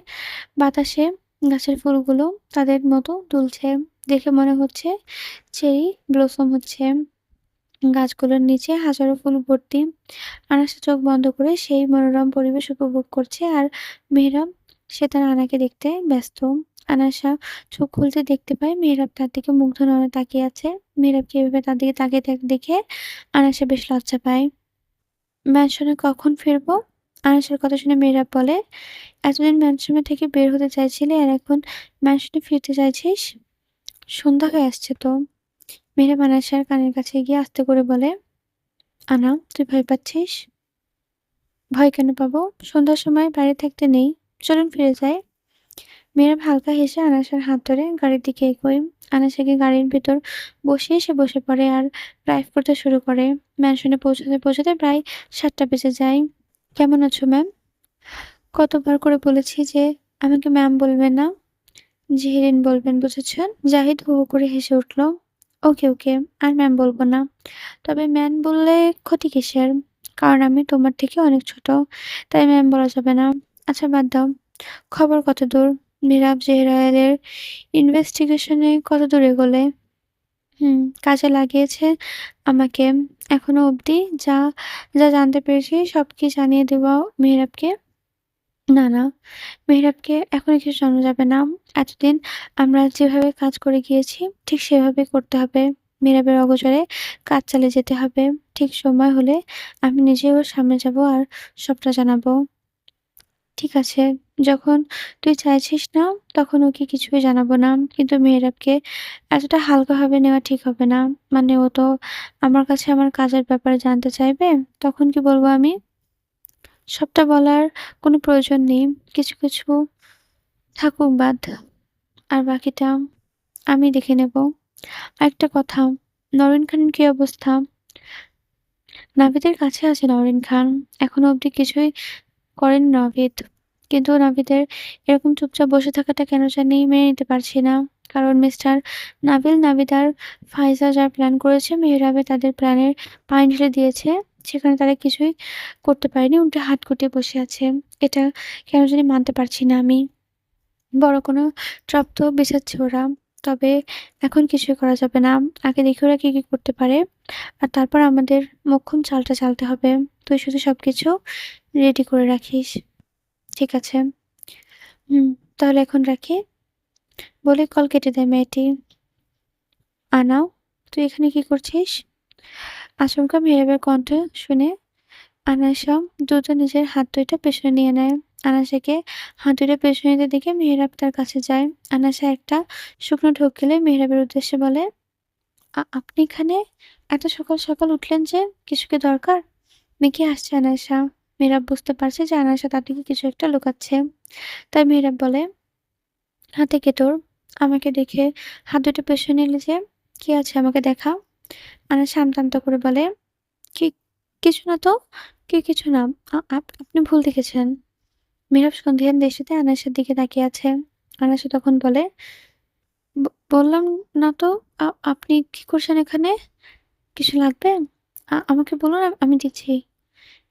বাতাসে গাছের ফুলগুলো তাদের মতো দুলছে। দেখে মনে হচ্ছে চেরি ব্লসম হচ্ছে। গাছগুলোর নিচে হাজারো ফুল ভর্তি। আনাসা চোখ বন্ধ করে সেই মনোরম পরিবেশ উপভোগ করছে আর মেহরাব সে তার আনাকে দেখতে ব্যস্ত। আনাসা চোখ খুলতে দেখতে পায় মেহরাব তার দিকে মুগ্ধ নয়নে তাকিয়ে আছে। মেহরাবকে এভাবে তার দিকে তাকিয়ে দেখে আনাসা বেশ লজ্জা পায়। ম্যানশনে কখন ফিরবো? আনাসের কথা শুনে মেহরাব বলে, এতদিন ম্যানশনে থেকে বের হতে চাইছিলি আর এখন ম্যানশনে ফিরতে চাইছিস? সন্ধ্যা হয়ে আসছে তো। মেহরাব আনাসার কানের কাছে গিয়ে আস্তে করে বলে, আনা, তুই ভয় পাচ্ছিস? ভয় কেন পাবো? সন্ধ্যার সময় বাইরে থাকতে নেই। চলুন ফিরে যাই। মেয়েরা হালকা হেসে আনাসার হাত ধরে গাড়ির দিকে এগোয়। আনাসাকে গাড়ির ভেতর বসিয়ে সে বসে পড়ে আর ড্রাইভ করতে শুরু করে। ম্যানশনে পৌঁছাতে পৌঁছাতে প্রায় ৭টা বেজে যায়। কেমন আছো ম্যাম? কতবার করে বলেছি যে আমাকে ম্যাম বলবেন না, জেরিন বলবেন, বুঝেছেন? জাহিদ হু হু করে হেসে উঠল। ওকে, ওকে, আর ম্যাম বলবো না। তবে ম্যাম বললে ক্ষতি কিসের? কারণ আমি তোমার থেকে অনেক ছোট। তাই ম্যাম বলা যাবে না। আচ্ছা বাদ দাও। খবর কতদূর? মিরাব জেহরায়ের ইনভেস্টিগেশনে কতদূর এগোলে? কাজে লাগিয়েছে আমাকে। এখনো অবধি যা, যা জানতে পেরেছি সব কি জানিয়ে দিব মেহেরাবকে? না, না। মেহেরাবকে এখনই কিছু জানানো যাবে না। এতদিন আমরা যেভাবে কাজ করে গিয়েছি ঠিক সেভাবেই করতে হবে। মেহেরাবের অগোচরে কাজ চালিয়ে যেতে হবে। ঠিক সময় হলে আমি নিজেই ওর সামনে যাব আর সবটা জানাবো। ঠিক আছে, যখন তুই চাইছিস না তখন ওকে কিছুই জানাবো না। কিন্তু মেহেরাবকে এতটা হালকাভাবে নেওয়া ঠিক হবে না। মানে ও তো আমার কাছে আমার কাজের ব্যাপারে জানতে চাইবে। তখন কি বলবো আমি? সবটা বলার কোনো প্রয়োজন নেই। কিছু, কিছু থাকুক বাদ। আর বাকিটা আমি দেখে নেব। আরেকটা কথা, নরেন খানের কি অবস্থা? নাভিদের কাছে আছে নরেন খান। এখনো অবধি কিছুই করেন নাভিদ। কিন্তু নাভিদের এরকম চুপচাপ বসে থাকাটা কেন জানি মেনে নিতে পারছি না। কারণ মিস্টার নাভিল, নাভিদ আর ফাইজা যার প্ল্যান করেছে মেহরাবে তাদের প্ল্যানের পানি ঢেলে দিয়েছে। সেখানে তারা কিছুই করতে পারেনি। উল্টে হাত গুটিয়ে বসে আছে। এটা কেন জানি মানতে পারছি না আমি। বড় কোনো ট্রাপ তো বিছাচ্ছে ওরা। তবে এখন কিছুই করা যাবে না। আগে দেখি ওরা কি, কি করতে পারে। আর তারপর আমাদের মোক্ষম চালটা চালতে হবে। তুই শুধু সবকিছু রেডি করে রাখিস। ঠিক আছে। হুম, তাহলে এখন রাখি। বলে কল কেটে দেয় মেয়েটি। আনাও, তুই এখানে কি করছিস? আচমকা মেহরাবের কণ্ঠ শুনে আনাশা দ্রুত নিজের হাত দুইটা পেছনে নিয়ে নেয়। আনাশাকে হাত দুইটা পেছনে নিতে দেখে মেহরাব তার কাছে যায়। আনাশা একটা শুকনো ঢোক গেলে মেহরাবের উদ্দেশ্যে বলে, আপনি এখানে? এত সকাল, সকাল উঠলেন যে? কিছু কি দরকার? মেকি হাসছে আনাশা। মেহরাব বুঝতে পারছে যে আনাশা তার থেকে কিছু একটা লুকাচ্ছে। তাই মেহরাব বলে, হাতে কে তোর? আমাকে দেখে হাত দুটো পেছনে নিলে যে? কি আছে আমাকে দেখা। আনাশা আমতা আমতা করে বলে, কি কিছু না তো। কিছু না। আপনি ভুল দেখেছেন। মেহরাব সন্দিহান দৃষ্টিতে আনাসের দিকে তাকিয়ে আছে। আনাসা তখন বলে, বললাম না তো। আপনি কি করছেন এখানে? কিছু লাগবে? আমাকে বলুন, আমি দিচ্ছি।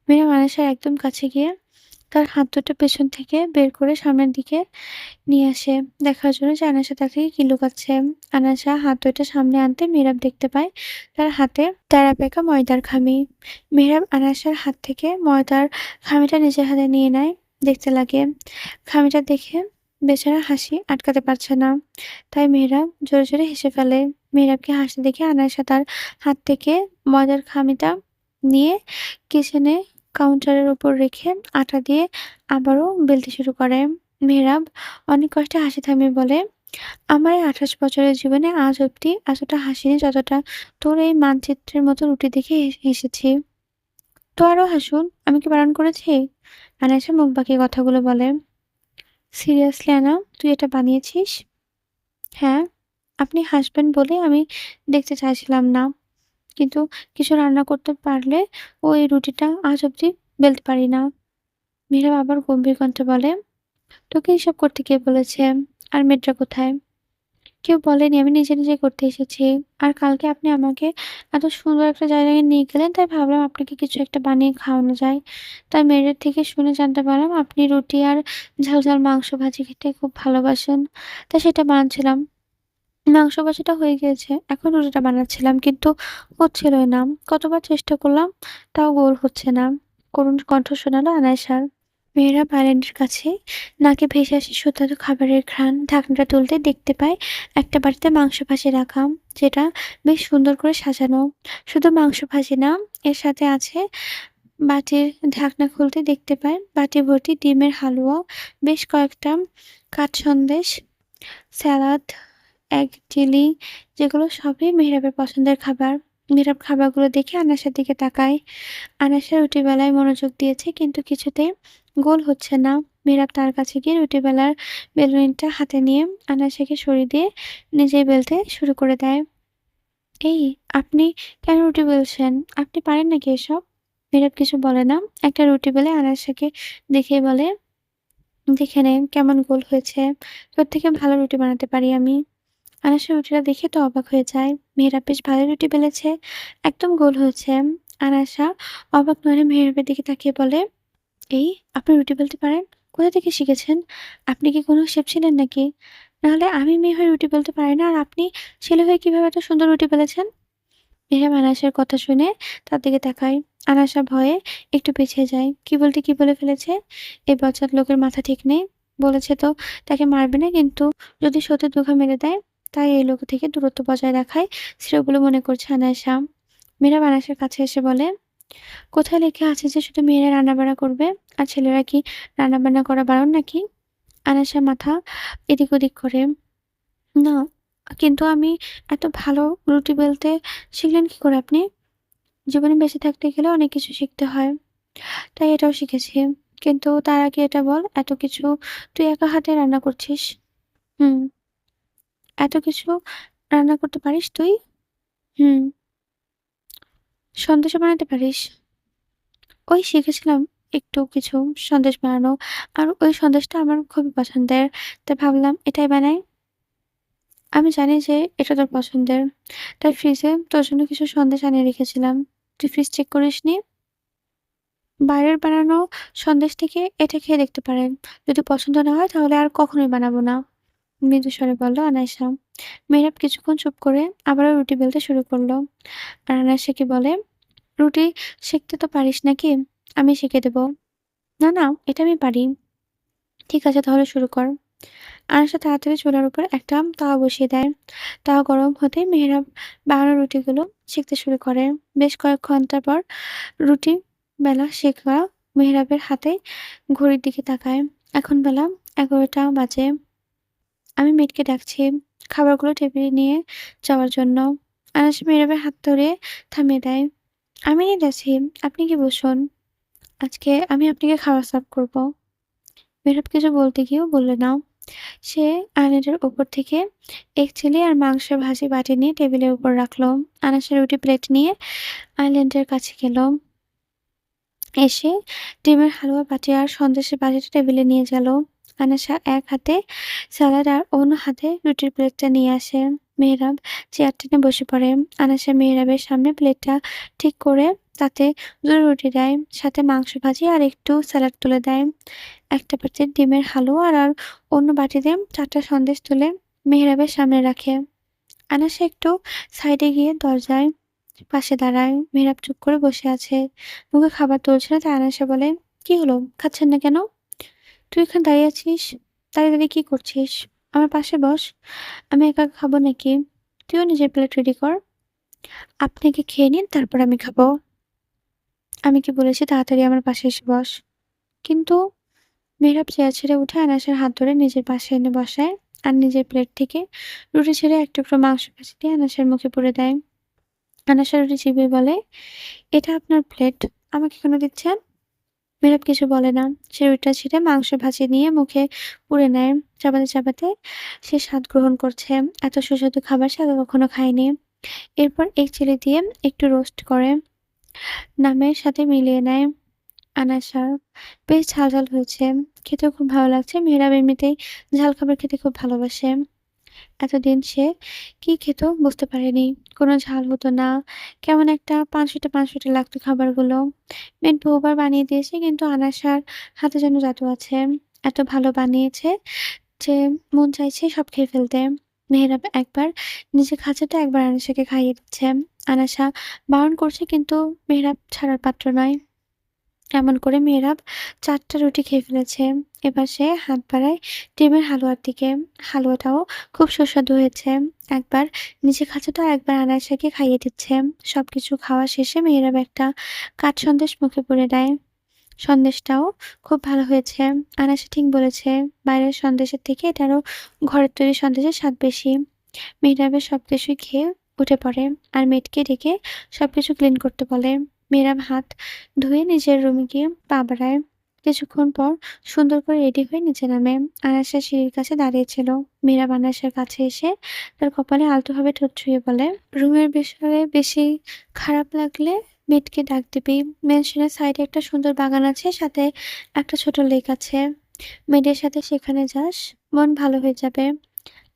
মেহরাব আনাসার একদম কাছে গিয়ে তার হাত দুটো পেছন থেকে বের করে সামনের দিকে নিয়ে আসে, দেখার জন্য যে আনাসা তার থেকে কি লুকাচ্ছে। আনাসা হাত দুইটা সামনে আনতে মেহরাব দেখতে পায় তার হাতে টেরা বেঁকা ময়দার খামি। মেহরাব আনাসার হাত থেকে ময়দার খামিটা নিজের হাতে নিয়ে নেয়, দেখতে লাগে। খামিটা দেখে বেচারা হাসি আটকাতে পারছে না। তাই মেহরাব জোরে জোরে হেসে ফেলে। মেহরাবকে হাসতে দেখে আনাসা তার হাত থেকে ময়দার খামিটা নিয়ে কিচেনে কাউন্টারের উপর রেখে আটা দিয়ে আবারও বেলতে শুরু করে। মেহরাব অনেক কষ্টে হাসি থামিয়ে বলে, আমার এই ২৮ বছরের জীবনে আজ অব্দি এতটা হাসিনি যতটা তোর এই মানচিত্রের মতো রুটি দেখে হেসেছি। তো আরো হাসুন, আমি কি বারণ করেছি? আনাসা মুখ বাঁকিয়ে কথাগুলো বলে। সিরিয়াসলি আনা, তুই এটা বানিয়েছিস? হ্যাঁ, আপনি হাসবেন বলে আমি দেখতে চাইছিলাম না। কিন্তু কিছু রান্না করতে পারলে ওই রুটিটা আজ অব্দি বেলতে পারি না। মীরা আবার গম্ভীর কণ্ঠে বলে, তোকে এসব করতে কে বলেছে? আর মেয়েটা কোথায়? কেউ বলেনি, আমি নিজে, নিজে করতে এসেছি। আর কালকে আপনি আমাকে এত সুন্দর একটা জায়গায় নিয়ে গেলেন, তাই ভাবলাম আপনাকে কিছু একটা বানিয়ে খাওয়ানো যায়। তাই মেয়ের থেকে শুনে জানতে পারলাম আপনি রুটি আর ঝাল, ঝাল মাংস ভাজি খেতে খুব ভালোবাসেন। তাই সেটা বানাচ্ছিলাম। মাংস ভাজিটা হয়ে গিয়েছে। এখন রুটিটা বানাচ্ছিলাম। কিন্তু হচ্ছিলই না। কতবার চেষ্টা করলাম, তাও গোল হচ্ছে না। করুণ কণ্ঠ শোনালো আনায়াসার। মেয়েরা বারান্দার কাছে নাকে ভেসে আসে সুস্বাদু খাবারের ঘ্রাণ। ঢাকনাটা তুলতে দেখতে পায় একটা বাটিতে মাংস ভাজি রাখা, যেটা বেশ সুন্দর করে সাজানো। শুধু মাংস ভাজি না, এর সাথে আছে বাটির ঢাকনা খুলতে দেখতে পায় বাটি ভর্তি ডিমের হালুয়া, বেশ কয়েকটা কাঠসন্দেশ, স্যালাড, এগ চিলি, যেগুলো সবই মেহরাবের পছন্দের খাবার। মেহরাব খাবারগুলো দেখে আনাসের দিকে তাকায়। আনাসা রুটি বেলায় মনোযোগ দিয়েছে কিন্তু কিছুতেই গোল হচ্ছে না। মেহরাব তার কাছে গিয়ে রুটি বেলার বেলুনিটা হাতে নিয়ে আনাসাকে সরিয়ে দিয়ে নিজেই বেলতে শুরু করে দেয়। এই, আপনি কেন রুটি বেলছেন? আপনি পারেন নাকি এসব? মেহরাব কিছু বলে না। একটা রুটি বেলে আনাসাকে দেখেই বলে, দেখে নে কেমন গোল হয়েছে। তোর থেকে ভালো রুটি বানাতে পারি আমি। আনাসা রুটিটা দেখে তো অবাক হয়ে যায়। মেহরাব বেশ ভালো রুটি বেলেছে, একদম গোল হয়েছে। আনাসা অবাক নয়নে মেহরাবের দিকে তাকিয়ে বলে, এই, আপনি রুটি বেলতে পারেন? কোথা থেকে শিখেছেন? আপনি কি কোনো শেফ ছিলেন নাকি? নাহলে আমি মেয়ে হয়ে রুটি বেলতে পারি না আর আপনি ছেলে হয়ে কিভাবে এত সুন্দর রুটি বেলেছেন? মেহরাব আনাসের কথা শুনে তার দিকে তাকায়। আনাসা ভয়ে একটু পিছিয়ে যায়। কি বলতে কি বলে ফেলেছে? এই বজ্জাত লোকের মাথা ঠিক নেই। বলেছে তো তাকে মারবে না, কিন্তু যদি সত্যি ধোঁকা মেরে দেয়, তাই এই লোক থেকে দূরত্ব বজায় রাখাই শ্রেয় বলে মনে করছে আনায়াসা। মেহরাব আনাসের কাছে এসে বলে, কোথায় লেখা আছে যে শুধু মেয়েরা রান্নাবান্না করবে? আর ছেলেরা কি রান্নাবান্না করা বারণ নাকি? আনাসা মাথা এদিক ওদিক করে। না, কিন্তু আমি এত ভালো রুটি বেলতে শিখলেন কি করে আপনি? জীবনে বেঁচে থাকতে গেলে অনেক কিছু শিখতে হয়। তাই এটাও শিখেছি। কিন্তু তার আগে এটা বল, এত কিছু তুই একা হাতে রান্না করছিস? হুম। এত কিছু রান্না করতে পারিস তুই? হুম। সন্দেশও বানাতে পারিস? ওই শিখেছিলাম একটু কিছু সন্দেশ বানানো। আর ওই সন্দেশটা আমার খুবই পছন্দের। তাই ভাবলাম এটাই বানাই। আমি জানি যে এটা তোর পছন্দের। তাই ফ্রিজে তোর জন্য কিছু সন্দেশ আনিয়ে রেখেছিলাম। তুই ফ্রিজ চেক করিসনি? বাইরের বানানো সন্দেশ থেকে এটা খেয়ে দেখতে পারেন। যদি পছন্দ না হয় তাহলে আর কখনোই বানাবো না। মৃদু স্বরে বলল আনাইসা। মেহরাব কিছুক্ষণ চুপ করে আবারও রুটি বেলতে শুরু করলো। আর আনাইসাকে বলে, রুটি সেঁকতে তো পারিস নাকি? আমি শিখে দেব। না, না, এটা আমি পারি। ঠিক আছে তাহলে শুরু কর। আনাসা তাড়াতাড়ি চুলার উপর একটা তাওয়া বসিয়ে দেয়। তাওয়া গরম হতেই মেহরাব বানানো রুটিগুলো সেঁকতে শুরু করে। বেশ কয়েক ঘন্টা পর রুটি বেলা শেখা মেহরাবের হাতে ঘড়ির দিকে তাকায়। এখন বেলা ১১টা বাজে। আমি মেয়েটকে ডাকছি খাবারগুলো টেবিলে নিয়ে যাওয়ার জন্য। আনাস মেহরাবের হাত ধরে থামিয়ে দেয়। আমি নিয়ে যাচ্ছি, আপনি কি বসুন। আজকে আমি আপনাকে খাবার সার্ভ করব। মেহরাব কিছু বলতে গিয়েও বলল না। সে আয়নাটার উপর থেকে এক চিলি আর মাংসের ভাজি বাটি নিয়ে টেবিলের উপর রাখলো। আনাসের রুটি প্লেট নিয়ে আইল্যান্ডের কাছে গেল। এসে ডিমের হালুয়া বাটি আর সন্দেশের বাটিটা টেবিলে নিয়ে গেল। আনাসা এক হাতে সালাদ আর অন্য হাতে রুটির প্লেটটা নিয়ে আসে। মেহরাব চেয়ার টেনে বসে পড়ে। আনাসা মেহরাবের সামনে প্লেটটা ঠিক করে তাতে দুটো রুটি দেয়, সাথে মাংস ভাজি আর একটু স্যালাড তুলে দেয়। একটা বাটিতে ডিমের হালুয়া আর অন্য বাটিতে ৪টা সন্দেশ তুলে মেহরাবের সামনে রাখে। আনাসা একটু সাইডে গিয়ে দরজায় পাশে দাঁড়ায়। মেহরাব চুপ করে বসে আছে। মুখে খাবার তুলছে না, তাই আনাসা বলে, কি হলো? খাচ্ছেন না কেন? তুই এখানে দাঁড়িয়ে আছিস? দাঁড়িয়ে, দাঁড়িয়ে কি করছিস? আমার পাশে বস। আমি একা খাবো নাকি? তুইও নিজের প্লেট রেডি কর। আপনি আগে খেয়ে নিন, তারপর আমি খাবো। আমি কি বলেছি তাড়াতাড়ি আমার পাশে এসে বস? কিন্তু মেহরাব চেয়ার ছেড়ে উঠে আনাসের হাত ধরে নিজের পাশে এনে বসায় আর নিজের প্লেট থেকে রুটি ছেড়ে এক টুকরো মাংস ভাজি দিয়ে আনাসের মুখে পুরে দেয়। আনাসা রুটি চিবিয়ে বলে, এটা আপনার প্লেট। আমাকে কেন দিচ্ছেন? মেহরাব কিছু বলে না। সে রুটিটা ছিঁড়ে মাংস ভাজি নিয়ে মুখে পুরে নেয়। চাবাতে, চাবাতে সে স্বাদ গ্রহণ করছে। এত সুস্বাদু খাবার সে আগে কখনো খায়নি। এরপর এক চিলি দিয়ে একটু রোস্ট করে নামের সাথে মিলিয়ে নেয়। আনাসার বেশ ঝাল, ঝাল হয়েছে। খেতেও খুব ভালো লাগছে। মেহরাব এমনিতেই ঝাল খাবার খেতে খুব ভালোবাসে। এতদিন সে কি খেত বুঝতে পারেনি। কোনো ঝাল হতো না। কেমন একটা পানসুটে, পানসুটে লাগতো খাবারগুলো। মেয়েট বহুবার বানিয়ে দিয়েছে, কিন্তু আনাসার হাতে যেন জাদু আছে। এত ভালো বানিয়েছে যে মন চাইছে সব খেয়ে ফেলতে। মেহেরাব একবার নিজে খাচ্ছে তো একবার আনাসাকে খাইয়ে দিচ্ছে। আনাসা বারণ করছে, কিন্তু মেহেরাব ছাড়ার পাত্র নয়। এমন করে মেহেরাব ৪ টা রুটি খেয়ে ফেলেছে। এবার সে হাত বাড়ায় ডিমের হালুয়ার দিকে। হালুয়াটাও খুব সুস্বাদু হয়েছে। একবার নিজে খাচ্ছে তো আরেকবার আনায়াসাকে খাইয়ে দিচ্ছে। সবকিছু খাওয়া শেষে মেহেরাব একটা কাঠ সন্দেশ মুখে পুরে দেয়। সন্দেশটাও খুব ভালো হয়েছে। আনায়াসা ঠিক বলেছে। বাইরের সন্দেশের থেকে এটারও ঘরের তৈরি সন্দেশের স্বাদ বেশি। মেহরাবের সবকিছুই খেয়ে উঠে পড়ে আর মেয়েটকে ডেকে সবকিছু ক্লিন করতে বলে। মেহরাব হাত ধুয়ে নিজের রুমে গিয়ে পা বাড়ায়। কিছুক্ষণ পর সুন্দর করে রেডি হয়ে নিচে নামে। আনাসা সিঁড়ির কাছে দাঁড়িয়েছিল। মেহরাব আনাসার কাছে এসে তার কপালে আলতোভাবে ঠোঁট ছুঁয়ে বলে, রুমের বিষয়ে বেশি খারাপ লাগলে মেয়েটকে ডাক দিবি। মেনশনের সাইডে একটা সুন্দর বাগান আছে, সাথে একটা ছোট লেক আছে। মেয়েদের সাথে সেখানে যাস, মন ভালো হয়ে যাবে।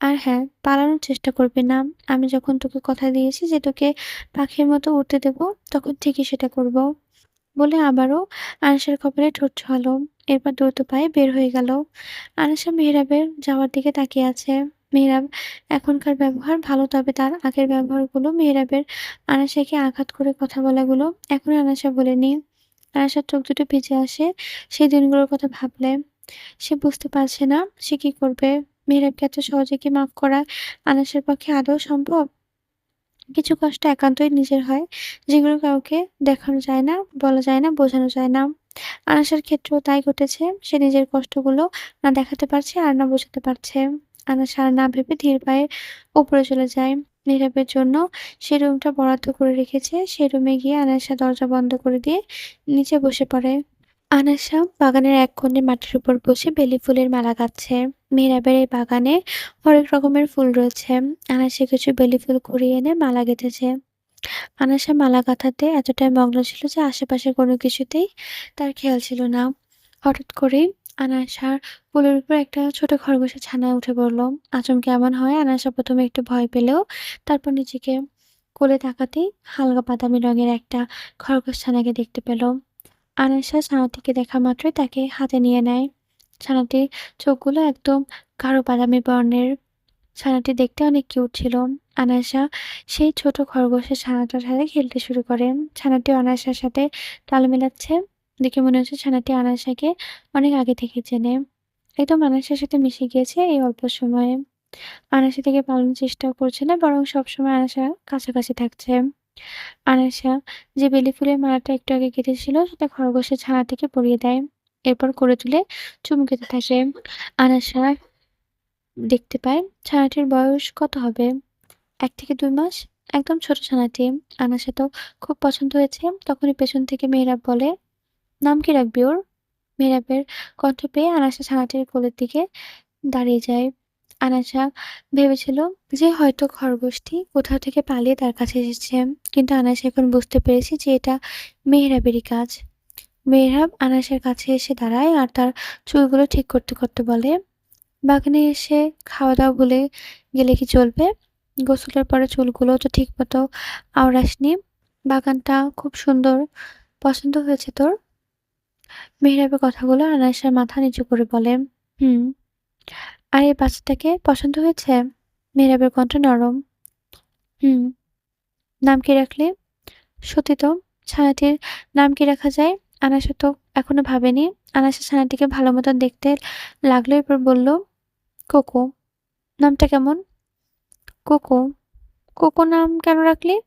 আর হ্যাঁ, পালানোর চেষ্টা করবি না। আমি যখন তোকে কথা দিয়েছি যে তোকে পাখির মতো উড়তে দেব, তখন ঠিকই সেটা করব। বলে আবারও আয়েশার কপালে ঠোঁট ছোঁয়ালো। এরপর দ্রুত পায়ে বের হয়ে গেল। আয়েশা মেহেরাবের যাওয়ার দিকে তাকিয়ে আছে। মেহেরাব এখনকার ব্যবহার ভালো, তবে তার আগের ব্যবহারগুলো, মেহেরাবের আয়েশাকে আঘাত করে কথা বলাগুলো এখনো আয়েশা ভোলেনি। আয়েশার চোখ দুটো ভিজে আসে সেই দিনগুলোর কথা ভাবলে। সে বুঝতে পারছে না সে কি করবে। মেহেরাবকে এত সহজে কি মাফ করা আয়েশার পক্ষে আদৌ সম্ভব? কিছু কষ্ট একান্তই নিজের হয়, যেগুলো কাউকে দেখানো যায় না, বলা যায় না, বোঝানো যায় না। আনাসের ক্ষেত্রেও তাই ঘটেছে। সে নিজের কষ্টগুলো না দেখাতে পারছে আর না বোঝাতে পারছে। আনাস আর না ভেবে ধীর পায়ে উপরে চলে যায়। নীরবের জন্য সে রুমটা বরাদ্দ করে রেখেছে। সে রুমে গিয়ে আনাসা দরজা বন্ধ করে দিয়ে নিচে বসে পড়ে। আনাসা বাগানের এক কোণে মাটির উপর বসে বেলি ফুলের মালা গাঁথছে। মেহেরাবের এই বাগানে হরেক রকমের ফুল রয়েছে। আনাসা কিছু বেলি ফুল কুড়িয়ে এনে মালা গেঁথেছে। আনাসা মালা গাঁথাতে এতটাই মগ্ন ছিল যে আশেপাশের কোনো কিছুতেই তার খেয়াল ছিল না। হঠাৎ করেই আনাসার কোলের উপর একটা ছোট খরগোশের ছানা উঠে পড়ল। আচমকা এমন হয়, আনাসা প্রথমে একটু ভয় পেলেও তারপর নিজেকে কোলে তাকাতেই হালকা বাদামি রঙের একটা খরগোশ ছানাকে দেখতে পেল। আনাসা ছানাটিকে দেখা মাত্রই তাকে হাতে নিয়ে নেয়। ছানাটির চোখগুলো একদম গাঢ় বাদামি বর্ণের। ছানাটি দেখতে অনেক কিউট ছিল। আনায়াসা সেই ছোট খরগোশের ছানাটার সাথে খেলতে শুরু করে। ছানাটিও আনায়াসার সাথে তাল মেলাচ্ছে। দেখে মনে হচ্ছে ছানাটি আনায়াসাকে অনেক আগে থেকে চেনে। একদম আনায়াসার সাথে মিশে গিয়েছে এই অল্প সময়ে। আনায়াসা থেকে পালানোর চেষ্টাও করছে না, বরং সবসময় আনায়াসার কাছাকাছি থাকছে। আনায়াসা যে বেলি ফুলের মালাটা একটু আগে কেটেছিল সেটা খরগোশের ছানাটিকে পরিয়ে দেয়। এরপর কোলে তুলে চুমু খেতে থাকে। আনায়াসা দেখতে পায় ছানাটির বয়স কত হবে? ১ থেকে ২ মাস। একদম ছোট ছানাটি। আনাসা তো খুব পছন্দ হয়েছে। তখনই পেছন থেকে মেহেরাব বলে, "নাম কি রাখবি ওর?" মেহেরাবের কণ্ঠ পেয়ে আনাসা ছানাটির কোলের দিকে দাঁড়িয়ে যায়। আনাসা ভেবেছিল যে হয়তো খরগোশটি কোথাও থেকে পালিয়ে তার কাছে এসেছে। কিন্তু আনাসা এখন বুঝতে পেরেছে যে এটা মেহেরাবেরই কাজ। মেহেরাব আনাসের কাছে এসে দাঁড়ায় আর তার চুলগুলো ঠিক করতে, করতে বলে, "বাগানে এসে খাওয়া-দাওয়া ভুলে গেলে কি চলবে? গোসলের পরে চুলগুলো তো ঠিকমতো আওড়াসনি। বাগানটা খুব সুন্দর। পছন্দ হয়েছে তোর?" মেহেরাবের কথাগুলো আনায়াসের মাথা নিচু করে বলে, "হুম। আর এই বাচ্চাটাকে পছন্দ হয়েছে?" মেহেরাবের কণ্ঠ নরম। "হুম। নাম কি রাখলি?" "সত্যি তো, ছানাটির নাম কি রাখা যায়?" আনায়াসা তো এখনো ভাবেনি। আনায়াসা ছানাটিকে ভালো মতন দেখতে লাগলো। এরপর বলল, "কোকো। নামটা কেমন?" "কোকো? কোকো নাম কেন রাখলি?"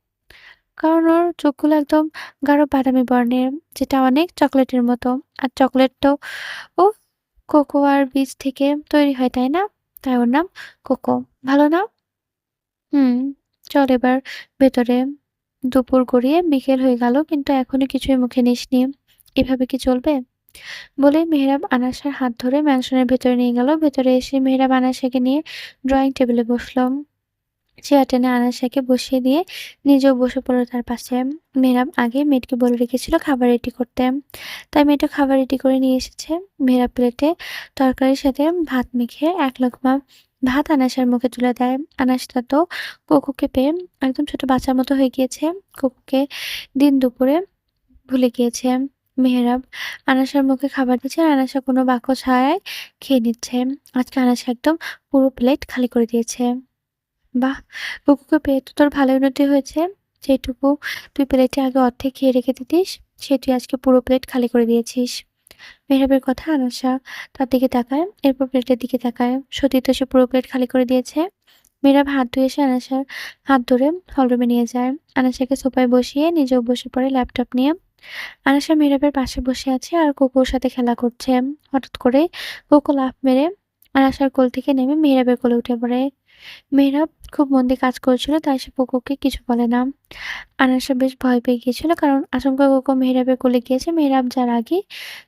কারণ ওর চোখগুলো একদম গাঢ় বাদামি বর্ণের, যেটা অনেক চকোলেটের মতো। আর চকোলেট তো ও কোকোয়ার বীজ থেকে তৈরি হয়, তাই না? তাই ওর নাম কোকো। ভালো না? হুম। চল এবার ভেতরে। দুপুর গড়িয়ে বিকেল হয়ে গেল, কিন্তু এখনো কিছুই মুখে নিসনি। এভাবে কি চলবে? বলেই মেহেরাব আনাসার হাত ধরে ম্যানশনের ভেতরে নিয়ে গেল। ভেতরে এসে মেহেরাব আনাসাকে নিয়ে ড্রয়িং টেবিলে বসল। চেয়ার টেনে আনাসাকে বসিয়ে দিয়ে নিজেও বসে পড়ল তার পাশে। মেহরাব আগে মেয়েটকে বলে রেখেছিল খাবার রেডি করতে। তাই মেয়েটা খাবার রেডি করে নিয়ে এসেছে। মেহরাব প্লেটে তরকারির সাথে ভাত মেখে এক লোকমা ভাত আনাসার মুখে তুলে দেয়। আনাসটা তো কোকোকে পেয়ে একদম ছোট বাচ্চার মতো হয়ে গিয়েছে। কোকোকে দিন দুপুরে ভুলে গিয়েছে। মেহরাব আনাসার মুখে খাবার দিচ্ছে আর আনাসা কোনো বাক্য ছাড়াই খেয়ে নিচ্ছে। আজকে আনাসা একদম পুরো প্লেট খালি করে দিয়েছে। বাহ! কুকুকে পেয়ে তো তোর ভালোই উন্নতি হয়েছে। যেটুকু তুই প্লেটে আগে অর্ধেক খেয়ে রেখে দিতিস, সে তুই আজকে পুরো প্লেট খালি করে দিয়েছিস। মেহরাবের কথা আনাসা তার দিকে তাকায়, এরপর প্লেটের দিকে তাকায়। সত্যিই তো সে পুরো প্লেট খালি করে দিয়েছে। মেহরাব হাত ধুয়ে এসে আনাসার হাত ধরে হলরুমে নিয়ে যায়। আনাসাকে সোফায় বসিয়ে নিজেও বসে পড়ে ল্যাপটপ নিয়ে। আনাসা মেহরাবের পাশে বসে আছে আর কোকোর সাথে খেলা করছে। হঠাৎ করে কোকো লাফ মেরে আনাসার কোল থেকে নেমে মেহরাবের কোলে উঠে পড়ে। মেহরাব খুব মন দিয়ে কাজ করছিল, তাই সে কোকোকে কিছু বলে না। আনাসা বেশ ভয় পেয়ে গিয়েছিল, কারণ আচমকা কোকো মেহরাবের কোলে গিয়েছে। মেহরাব যার আগে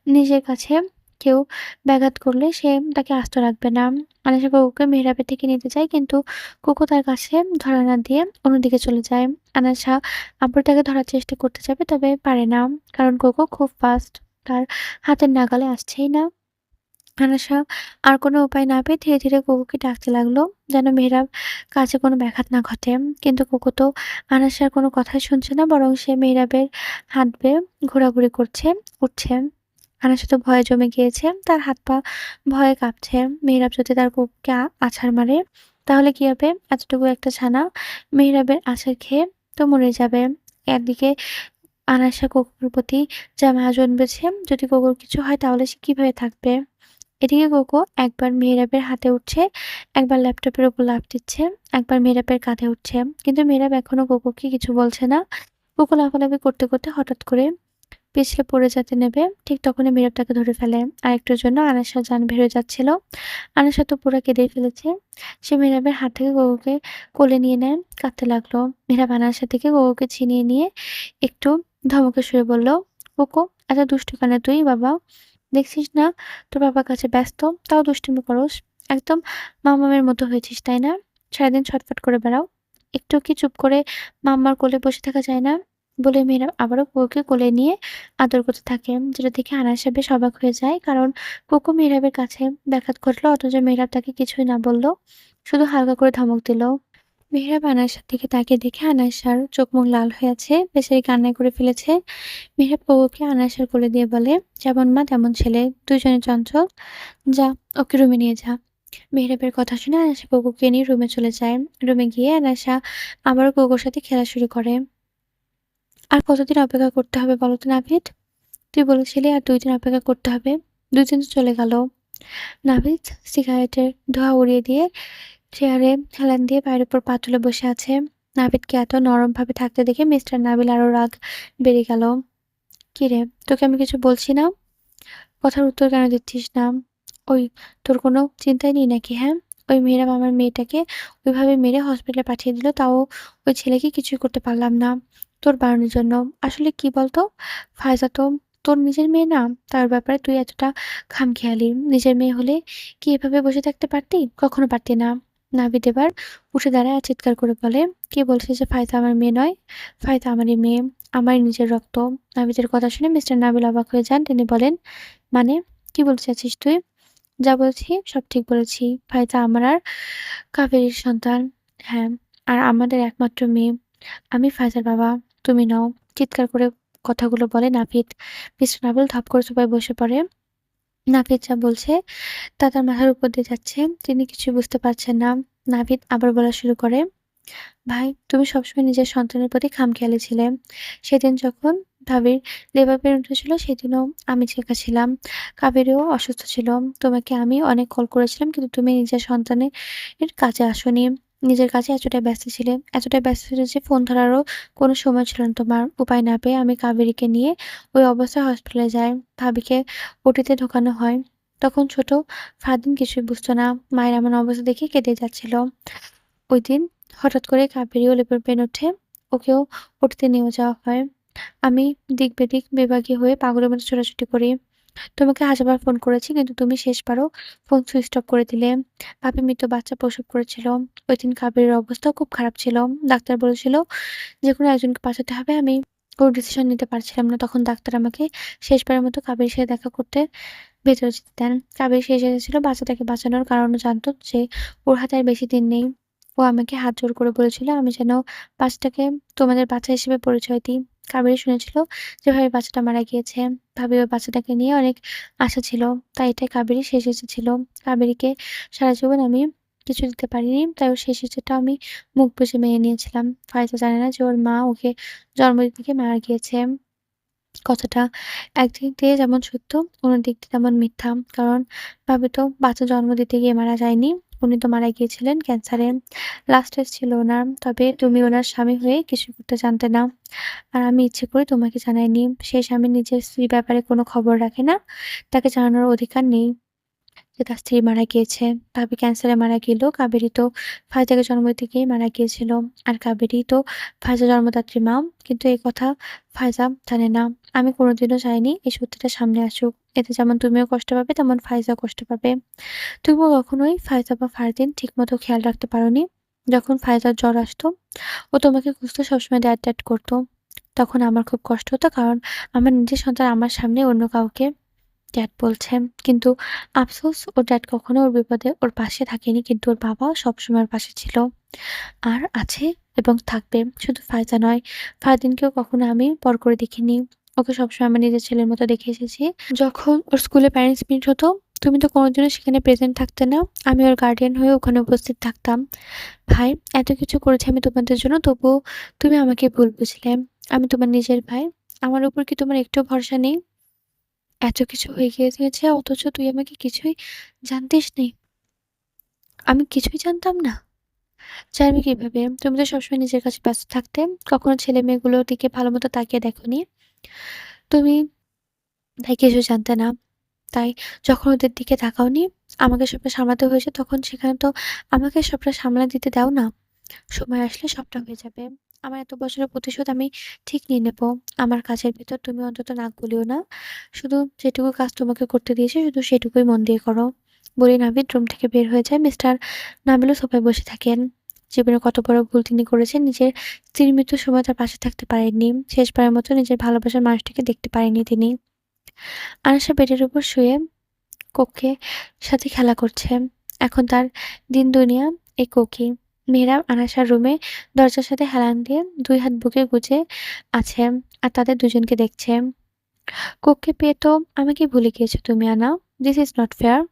নিজের কাছে কেউ ব্যাঘাত করলে সে তাকে আস্ত রাখবে না। আনাসা কোকোকে মেহরাবের থেকে নিতে চায়, কিন্তু কোকো তার কাছে ধরা না দিয়ে অন্যদিকে চলে যায়। আনাসা আবার তাকে ধরার চেষ্টা করতে যাবে, তবে পারে না, কারণ কোকো খুব ফাস্ট, তার হাতের নাগালে আসছেই না। আনাশা আর কোনো উপায় না পেয়ে ধীরে, ধীরে কুকুরকে ডাকতে লাগলো যেন মেহেরাব কাজে কোনো ব্যাঘাত না ঘটে। কিন্তু কুকুর তো আনাশার কোনো কথাই শুনছে না, বরং সে মেহেরাবের হাত বেয়ে ঘোরাঘুরি করছে, উঠছে। আনাশা তো ভয়ে জমে গিয়েছে। তার হাত-পা ভয়ে কাঁপছে। মেহেরাব যদি তার কুকুরকে আছাড় মারে, তাহলে কি হবে? এতটুকু একটা ছানা মেহেরাবের আছাড় খেয়ে তো মরে যাবে। একদিকে আনাশা কুকুরের প্রতি যা মায়া জন্মেছে, যদি কুকুর কিছু হয় তাহলে সে কিভাবে থাকবে? এদিকে কোকো একবার মেহেরাবের হাতে উঠছে, একবার ল্যাপটপের উপর লাফ দিচ্ছে, একবার মেহেরাবের কাঁধে উঠছে। কিন্তু মেহেরাব এখনো কোকোকে কিছু বলছে না। কোকো লাফালাফি করতে, করতে হঠাৎ করে পিছলে পড়ে যেতে নেবে। ঠিক তখনই মেহেরাব তাকে ধরে ফেলে। আর একটুর জন্য আনাশার জান বের হয়ে যাচ্ছিল। আনাশা তো পুরা কেঁদেই ফেলেছে। সে মেহেরাবের হাত থেকে কোকোকে কোলে নিয়ে নেয়, কাঁদতে লাগলো। মেহেরাব আনাশা থেকে কোকোকে ছিনিয়ে নিয়ে একটু ধমকে সুরে বলল, "কোকো, এত দুষ্টু কেন তুই বাবা? দেখছিস না তোর বাবার কাছে ব্যস্ত, তাও দুষ্টুমি করস। একদম মামামের মতো হয়েছিস, তাই না? সারাদিন ছটফট করে বেড়াও। একটু কি চুপ করে মাম্মার কোলে বসে থাকা যায় না?" বলে মেয়েরা আবারও কুকুরকে কোলে নিয়ে আদর করতে থাকে। যেটা দেখে আনাসা বেশ অবাক হয়ে যায়। কারণ কুকু মেহরাবের কাছে ব্যাঘাত ঘটলো, অথচ মেহরাব তাকে কিছুই না বলল। শুধু হালকা করে ধমক দিল। মেহরাব আনাসার দিকে তাকিয়ে দেখে আনাসার চোখ মুখ লাল হয়ে আছে। বেচারি কান্নায় করে ফেলেছে। মেহরাব কুকুরকে আনাসার কোলে দিয়ে বলে, "যেমন মা তেমন ছেলে। দুইজনে চঞ্চল। যা, ওকে রুমে নিয়ে যা।" মেহরাবের কথা শুনে আনাসা কুকুরকে নিয়ে রুমে চলে যায়। রুমে গিয়ে আনাসা আবারও কুকুরের সাথে খেলা শুরু করে। "আর কতদিন অপেক্ষা করতে হবে বলো তো নাভিদ? তুই বলেছিলি আর ২ দিন অপেক্ষা করতে হবে। ২ দিন তো চলে গেল।" নাভিদ সিগারেটের ধোঁয়া উড়িয়ে দিয়ে চেয়ারে হেলান দিয়ে পায়ের উপর পা তুলে বসে আছে। নাভিদকে এত নরমভাবে থাকতে দেখে মিস্টার নাবিল আরো রাগ বেড়ে গেল। "কিরে, তোকে আমি কিছু বলছি না? কথার উত্তর কেন দিচ্ছিস না? ওই, তোর কোনো চিন্তাই নেই নাকি, হ্যাঁ? ওই মেয়েরা আমার মেয়েটাকে ওইভাবে মেরে হসপিটালে পাঠিয়ে দিল, তাও ওই ছেলেকে কিছুই করতে পারলাম না তোর বাড়ানোর জন্য। আসলে কি বলতো, ফায়জা তো তোর নিজের মেয়ে না? তার ব্যাপারে তুই এতটা খামখেয়ালি। নিজের মেয়ে হলে কি এভাবে বসে থাকতে পারতি? কখনো পারতি না।" নাভিদ এবার উঠে দাঁড়ায় আর চিৎকার করে বলে, "কে বলছে যে ফায়জা আমার মেয়ে নয়? ফায়জা আমারই মেয়ে, আমারই নিজের রক্ত।" নাভিদের কথা শুনে মিস্টার নাবিল অবাক হয়ে যান। তিনি বলেন, "মানে? কি বলতে চাচ্ছিস তুই?" "যা বলেছি সব ঠিক বলেছি। ফারিদা আমার আর কাবেরীর সন্তান। হ্যাঁ, আর আমাদের একমাত্র মেয়ে। আমি ফাইজার বাবা, তুমি নও।" চিৎকার করে কথাগুলো বলে নাভিদ। মিস্টার নাবিল ধপ করে সোফায় বসে পড়ে। নাভিদ যা বলছে তা তার মাথার উপর দিয়ে যাচ্ছে। তিনি কিছুই বুঝতে পারছেন না। নাভিদ আবার বলা শুরু করে, "ভাই, তুমি সবসময় নিজের সন্তানের প্রতি খামখেয়ালি ছিলে। সেদিন যখন ভাবির লিভার পেইন উঠেছিল সেদিনও আমি জেগে ছিলাম। কাবেরীও অসুস্থ ছিল। তোমাকে আমি অনেক কল করেছিলাম কিন্তু তুমি নিজের সন্তানের কাছে আসোনি। নিজের কাজে এতটাই ব্যস্ত ছিলে, এতটাই ব্যস্ত ছিলে যে ফোন ধরারও কোনো সময় ছিল না তোমার। উপায় না পেয়ে আমি কাবেরীকে নিয়ে ওই অবস্থায় হসপিটালে যাই। ভাবিকে ওটিতে ঢোকানো হয়। তখন ছোট ফারদিন কিছুই বুঝতো না। মায়ের এমন অবস্থা দেখে কেঁদে যাচ্ছিল। ওইদিন হঠাৎ করে কাবেরীও লেবার পেইন ওঠে। ওকেও ওটিতে নিয়ে যাওয়া হয়। আমি দিক-বেদিক বেবাগী হয়ে পাগলের মতো ছোটাছুটি করি। তোমাকে হাজারবার ফোন করেছি কিন্তু তুমি শেষবারও ফোন সুইচ অফ করে দিলে। ভাবি মৃত বাচ্চা প্রসব করেছিল। ওইদিন কাবেরীর অবস্থাও খুব খারাপ ছিল। ডাক্তার বলেছিল যেকোনো একজনকে বাঁচাতে হবে। আমি কোনো ডিসিশন নিতে পারছিলাম না। তখন ডাক্তার আমাকে শেষবারের মতো কাবেরীর সাথে দেখা করতে ভেতরে যেতে দেন। কাবেরী শেষ এসেছিল বাচ্চাটাকে বাঁচানোর কারণও জানত যে ওর হাতে আর বেশি দিন নেই। ও আমাকে হাত জোড় করে বলেছিল আমি যেন বাচ্চাটাকে তোমাদের বাচ্চা হিসেবে পরিচয় দিই। কাবেরী শুনেছিল যে ভাবির বাচ্চাটা মারা গিয়েছে। ভাবি ওই বাচ্চাটাকে নিয়ে অনেক আশা ছিল। তাই এটাই কাবেরীর শেষ ইচ্ছে ছিল। কাবেরীকে সারা জীবন আমি কিছু দিতে পারিনি। তাই ওর শেষ ইচ্ছেটা আমি মুখ বুজে মেনে নিয়েছিলাম। ফারিদা জানে না যে ওর মা ওকে জন্ম দিতে গিয়ে মারা গিয়েছে। কথাটা একদিক দিয়ে যেমন সত্য, অন্য দিক দিয়ে তেমন মিথ্যা। কারণ ভাবি তো বাচ্চা জন্ম দিতে গিয়ে মারা যায়নি। উনি তো মারা গিয়েছিলেন ক্যান্সারে। লাস্ট স্টেজ ছিল উনার। তবে তুমি উনার স্বামী হয়ে কিছু করতে জানতে না। আর আমি ইচ্ছে করে তোমাকে জানাইনি। সেই স্বামী নিজের স্ত্রীর ব্যাপারে কোনো খবর রাখে না। তাকে জানানোর অধিকার নেই যে তার স্ত্রী মারা গিয়েছে। ভাবি ক্যান্সারে মারা গেলেও কাবেরী তো ফারিদাকে জন্ম দিতে গিয়েই মারা গিয়েছিল। আর কাবেরী তো ফারিদার জন্মদাত্রী মা। কিন্তু এই কথা ফাইজা জানে না। আমি কোনোদিনও চাইনি এই সত্যিটা সামনে আসুক। এতে যেমন তুমিও কষ্ট পাবে তেমন ফাইজাও কষ্ট পাবে। তবুও কখনোই ফাইজা বা ফারদিন ঠিকমতো খেয়াল রাখতে পারোনি। যখন ফাইজার জ্বর আসতো, ও তোমাকে খুঁজতে সবসময় দ্যাট করতো। তখন আমার খুব কষ্ট হতো কারণ আমার নিজের সন্তান আমার সামনে অন্য কাউকে ড্যাড বলছে। কিন্তু আফসোস ওর ড্যাড কখনো ওর বিপদে ওর পাশে থাকেনি। কিন্তু ওর বাবা সবসময় ওর পাশে ছিল। আর আছে এবং থাকবে। শুধু ফায়জা নয়, ফারদিনকেও কখনো আমি পর করে দেখিনি। ওকে সবসময় আমার নিজের ছেলের মতো দেখে এসেছি। যখন ওর স্কুলে প্যারেন্টস মিট হতো, তুমি তো কোনোদিনও সেখানে প্রেজেন্ট থাকতে না। আমি ওর গার্ডিয়ান হয়ে ওখানে উপস্থিত থাকতাম। ভাই, এত কিছু করেছি আমি তোমাদের জন্য, তবুও তুমি আমাকে ভুল বুঝলে। আমি তোমার নিজের ভাই। আমার উপর কি তোমার একটুও ভরসা নেই? এত কিছু হয়ে গিয়েছে অথচ তুই আমাকে কিছুই জানতিসনি। আমি কিছুই জানতাম না? জানবে কিভাবে? তুমি তো সবসময় নিজের কাছে ব্যস্ত থাকতে। কখনো ছেলে-মেয়েগুলোর দিকে ভালোমতো তাকিয়ে দেখোনি। তুমি তাই কিছু জানতে না। তাই যখন ওদের দিকে তাকাওনি, আমাকে সবটা সামলাতে হয়েছে, তখন সেখানে তো আমাকে সবটা সামলে দিতে দাও না। সময় আসলে সবটা হয়ে যাবে। আমার এত বছরের প্রতিশোধ আমি ঠিক নিয়ে নেব। আমার কাজের ভেতর তুমি অন্তত নাক গলিও না। শুধু যেটুকু কাজ তোমাকে করতে দিয়েছি শুধু সেটুকুই মন দিয়ে করো। বলেই নাভিদ রুম থেকে বের হয়ে যায়। মিস্টার নাবিলও সোফায় বসে থাকেন। জীবনে কত বড় ভুল তিনি করেছেন। নিজের স্ত্রীর মৃত্যুর সময় তার পাশে থাকতে পারেননি। শেষবারের মতো নিজের ভালোবাসার মানুষটিকে দেখতে পারেননি তিনি। আয়েশা বেডের উপর শুয়ে কোকের সাথে খেলা করছে। এখন তার দিন দুনিয়া এই কোকি। মেহরাব আনাসার রুমে দরজার সাথে হেলান দিয়ে ২ হাত বুকে গুজে আছে আর তাদের দুজনকে দেখছে। কোককে পেয়ে তো আমাকেই ভুলে গিয়েছো তুমি, Anna. This is not fair.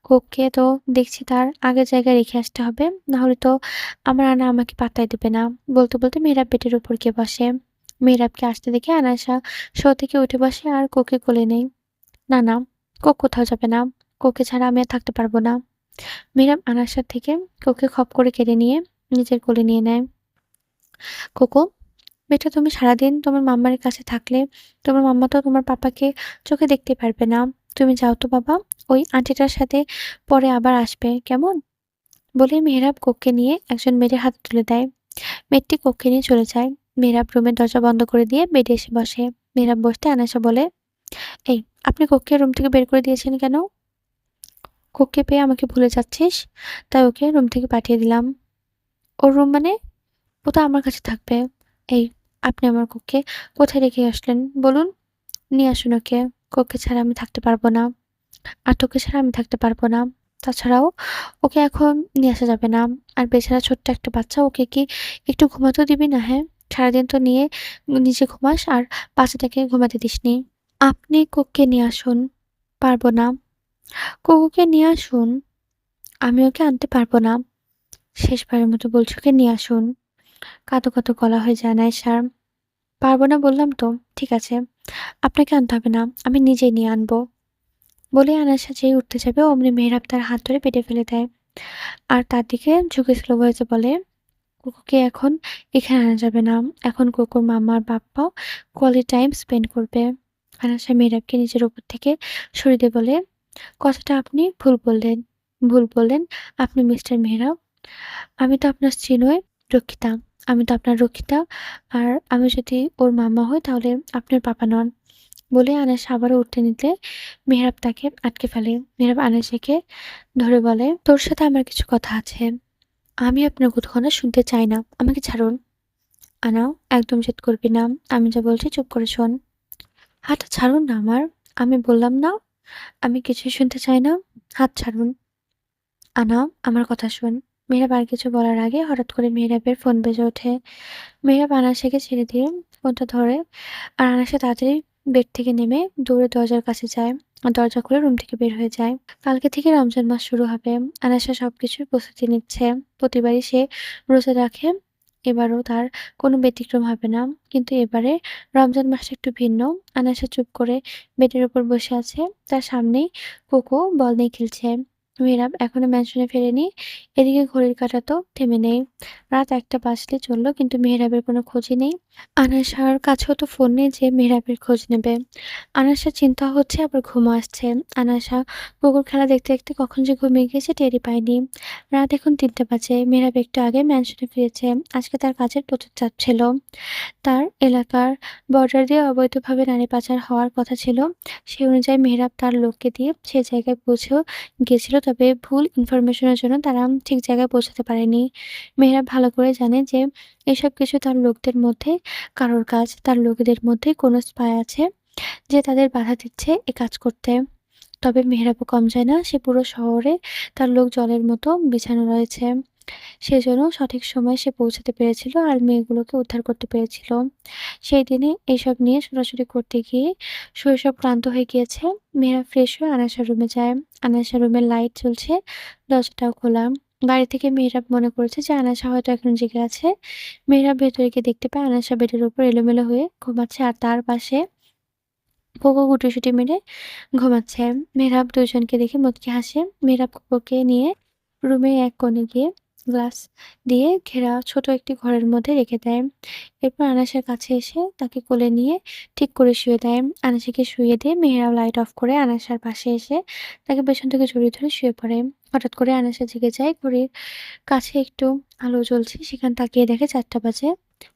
কোককে তো দেখছি তার আগের জায়গায় রেখে আসতে হবে। নাহলে তো আমার আনা আমাকে পাত্তাই দেবে না। বলতে বলতে মেহরাব বেডের উপর গিয়ে বসে। মেহরাবকে আসতে দেখে আনাসা শো থেকে উঠে বসে আর কোককে কোলে নেয়। না, না, কোক কোথাও যাবে না। কোককে ছাড়া আমি আর থাকতে পারব না। মীরা আনাসার থেকে কোককে খপ করে কেড়ে নিয়ে নিজের কোলে নিয়ে নেয়। কোকো, বেটা, তুমি সারাদিন তোমার মাম্মার কাছে থাকলে তোমার মাম্মা তো তোমার পাপাকে চোখে দেখতে পারবে না। তুমি যাও তো বাবা, ওই আন্টিটার সাথে পরে আবার আসবে, কেমন? বলেই মেহরাব কোককে নিয়ে একজন মেয়ের হাতে তুলে দেয়। মেয়েটি কোককে নিয়ে চলে যায়। মেহরাব রুমের দরজা বন্ধ করে দিয়ে বেডে এসে বসে। মেহরাব বসতে আনাসা বলে, এই, আপনি কোককে রুম থেকে বের করে দিয়েছেন কেন? কোককে পেয়ে আমাকে ভুলে যাচ্ছিস, তাই ওকে রুম থেকে পাঠিয়ে দিলাম। ওর রুম মানে? ও তো আমার কাছে থাকবে। এই, আপনি আমার কোককে কোথায় রেখে আসলেন বলুন? নিয়ে আসুন ওকে। কোককে ছাড়া আমি থাকতে পারবো না। আর তোকে ছাড়া আমি থাকতে পারবো না। তাছাড়াও ওকে এখন নিয়ে আসা যাবে না। আর বেচারা ছোট্ট একটা বাচ্চা, ওকে কি একটু ঘুমাতেও দিবি না, হ্যাঁ? সারাদিন তো নিয়ে নিজে ঘুমাস আর বাচ্চাটাকে ঘুমাতে দিসনি। আপনি কোককে নিয়ে আসুন। পারবো না। কোকোকে নিয়ে আসুন। আমি ওকে আনতে পারবো না। শেষবারের মতো বলছি, ওকে নিয়ে আসুন। কাঁদো কাঁদো গলা হয়ে যায় আয়েশার। পারবো না বললাম তো। ঠিক আছে, আপনাকে আনতে হবে না, আমি নিজেই নিয়ে আনবো। বলে আয়েশা যেই উঠতে যাবে অমনি মেহরাব তার হাত ধরে পেটে ফেলে দেয়। আর তার দিকে ঝুঁকে স্লো ভয়েসে বলে, কুকুকে এখন এখানে আনা যাবে না। এখন কুকুর মামা আর বাপ্পা কোয়ালিটি টাইম স্পেন্ড করবে। আয়েশা মেহরাবকে নিজের উপর থেকে সরিয়ে দিয়ে বলে, কথাটা আপনি ভুল বললেন। ভুল বললেন আপনি, মিস্টার মেহরাব। আমি তো আপনার স্ত্রী নই, রক্ষিতা। আমি তো আপনার রক্ষিতা। আর আমি যদি ওর মামা হই তাহলে আপনি ওর পাপা নন। বলে আনেশা আবারও উঠতে নিলে মেহরাব তাকে আটকে ফেলে। মেহরাব আনেশাকে ধরে বলে, তোর সাথে আমার কিছু কথা আছে। আমি আপনার কথা শুনতে চাই না। আমাকে ছাড়ুন। আনাও, একদম জেদ করবি না। আমি যা বলছি চুপ করে শোন। হাতটা ছাড়ুন না আমার। আমি বললাম না আমি কিছুই শুনতে চাই না। হাত ছাড়ুন। আনা, আমার কথা শোন। মেহরাব আর কিছু বলার আগে হঠাৎ করে মেহরাবের ফোন বেজে ওঠে। মেহরাব আনাশাকে ছেড়ে দিয়ে ফোনটা ধরে আর আনাশা তাড়াতাড়ি বেড থেকে নেমে দৌড়ে দরজার কাছে যায় আর দরজা খুলে রুম থেকে বের হয়ে যায়। কালকে থেকে রমজান মাস শুরু হবে। আনাশা সবকিছুর প্রস্তুতি নিচ্ছে। প্রতিবারই সে রোজা রাখে। এবারও তার কোনো ব্যতিক্রম হবে না। কিন্তু এবারে রমজান মাসটা একটু ভিন্ন। আনাশা চুপ করে বেডের উপর বসে আছে। তার সামনেই কোকো বল নিয়ে খেলছে। মেহরাব এখনো ম্যানশনে ফেরেনি। এদিকে ঘড়ির কাঁটা তো থেমে নেই। রাত ১টা বাজতে চলল কিন্তু মেহরাবের কোনো খোঁজই নেই। আনাশার কাছেও তো ফোন নেই যে মেহরাবের খোঁজ নেবে। আনাশার চিন্তা হচ্ছে আবার ঘুমও আসছে। আনাশা কুকুর খেলা দেখতে দেখতে কখন যে ঘুমিয়ে গেছে টেরই পায়নি। রাত এখন ৩টা বাজে। মেহরাব একটু আগে ম্যানশনে ফিরেছে। আজকে তার কাজের প্রচুর চাপ ছিল। তার এলাকার বর্ডার দিয়ে অবৈধভাবে নারী পাচার হওয়ার কথা ছিল। সে অনুযায়ী মেহরাব তার লোককে দিয়ে সে জায়গায় পৌঁছেও গিয়েছিল। তবে ভুল ইনফরমেশনের জন্য তারা ঠিক জায়গায় পৌঁছাতে পারেনি। মেহরাব ভালো করে জানে যে এসব কিছু তার লোকদের মধ্যে কারোর কাজ। তার লোকেদের মধ্যে কোনো স্পাই আছে। যে তাদের বাধা দিচ্ছে এ কাজ করতে। তবে মেহেরাবও কম যায় না। সে পুরো শহরে তার লোক জলের মতো বিছানো রয়েছে। সেজন্য সঠিক সময়ে সে পৌঁছাতে পেরেছিল আর মেয়েগুলোকে উদ্ধার করতে পেরেছিল। সেই দিনে এসব নিয়ে ছোটাছুটি করতে গিয়ে শরীর সব ক্লান্ত হয়ে গিয়েছে। মেয়েরা ফ্রেশ হয়ে আনাসার রুমে যায়। আনাসার রুমের লাইট জ্বলছে, দরজাটাও খোলা। বাইরে থেকে মেহেরাব মনে করেছে যে আনাসা হয়তো এখনো জেগে আছে। মেহেরাব ভেতরে গিয়ে দেখতে পায় আনাসা বেডের উপর এলোমেলো হয়ে ঘুমাচ্ছে আর তার পাশে কোকো গুটিসুটি মেরে ঘুমাচ্ছে। মেহরাব ২ জনকে দেখে মুচকি হাসে। মেহরাব কোকোকে নিয়ে রুমের এক কোণে গিয়ে গ্লাস দিয়ে ঘেরা ছোট একটি ঘরের মধ্যে রেখে দেয়। এরপর আনাসের কাছে এসে তাকে কোলে নিয়ে ঠিক করে শুইয়ে দেয়। আনাসকে শুইয়ে দিয়ে মেহরাব লাইট অফ করে আনাসার পাশে এসে তাকে পেছন থেকে জড়িয়ে ধরে শুয়ে পড়ে। হঠাৎ করে আনাসা জেগে যায়। ঘড়ির কাছে একটু আলো জ্বলছে। সেখানে তাকিয়ে দেখে ৪টা বাজে।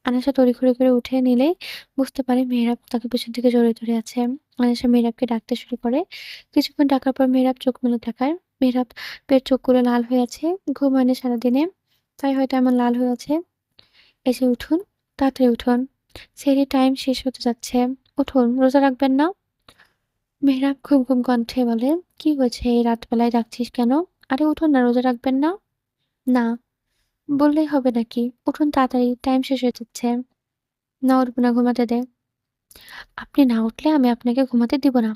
আনাসা তড়িঘড়ি করে উঠে নিলেই বুঝতে পারে মেহরাব তাকে পেছন থেকে জড়িয়ে ধরে আছে। আয়েশা মেহরাবকে ডাকতে শুরু করে। কিছুক্ষণ ডাকার পর মেহরাব চোখ মেলে তাকায়। মেহরাবের চোখগুলো লাল হয়ে আছে। ঘুম হয়নি সারাদিনে। তাই হয়তো এমন লাল হয়ে আছে। এই যে উঠুন, তাড়াতাড়ি উঠুন। সেহরির টাইম শেষ হতে যাচ্ছে। উঠুন, রোজা রাখবেন না? মেহরাব ঘুম কণ্ঠে বলে, "কি হয়েছে এই রাতবেলায় ডাকছিস কেন? আরে উঠুন না, রোজা রাখবেন না?" "না, বললেই হবে নাকি? উঠুন তাড়াতাড়ি, টাইম শেষ হয়ে যাচ্ছে।" "না, উঠব না, ঘুমাতে দে।" "আপনি না উঠলে আমি আপনাকে ঘুমাতে দিব না।"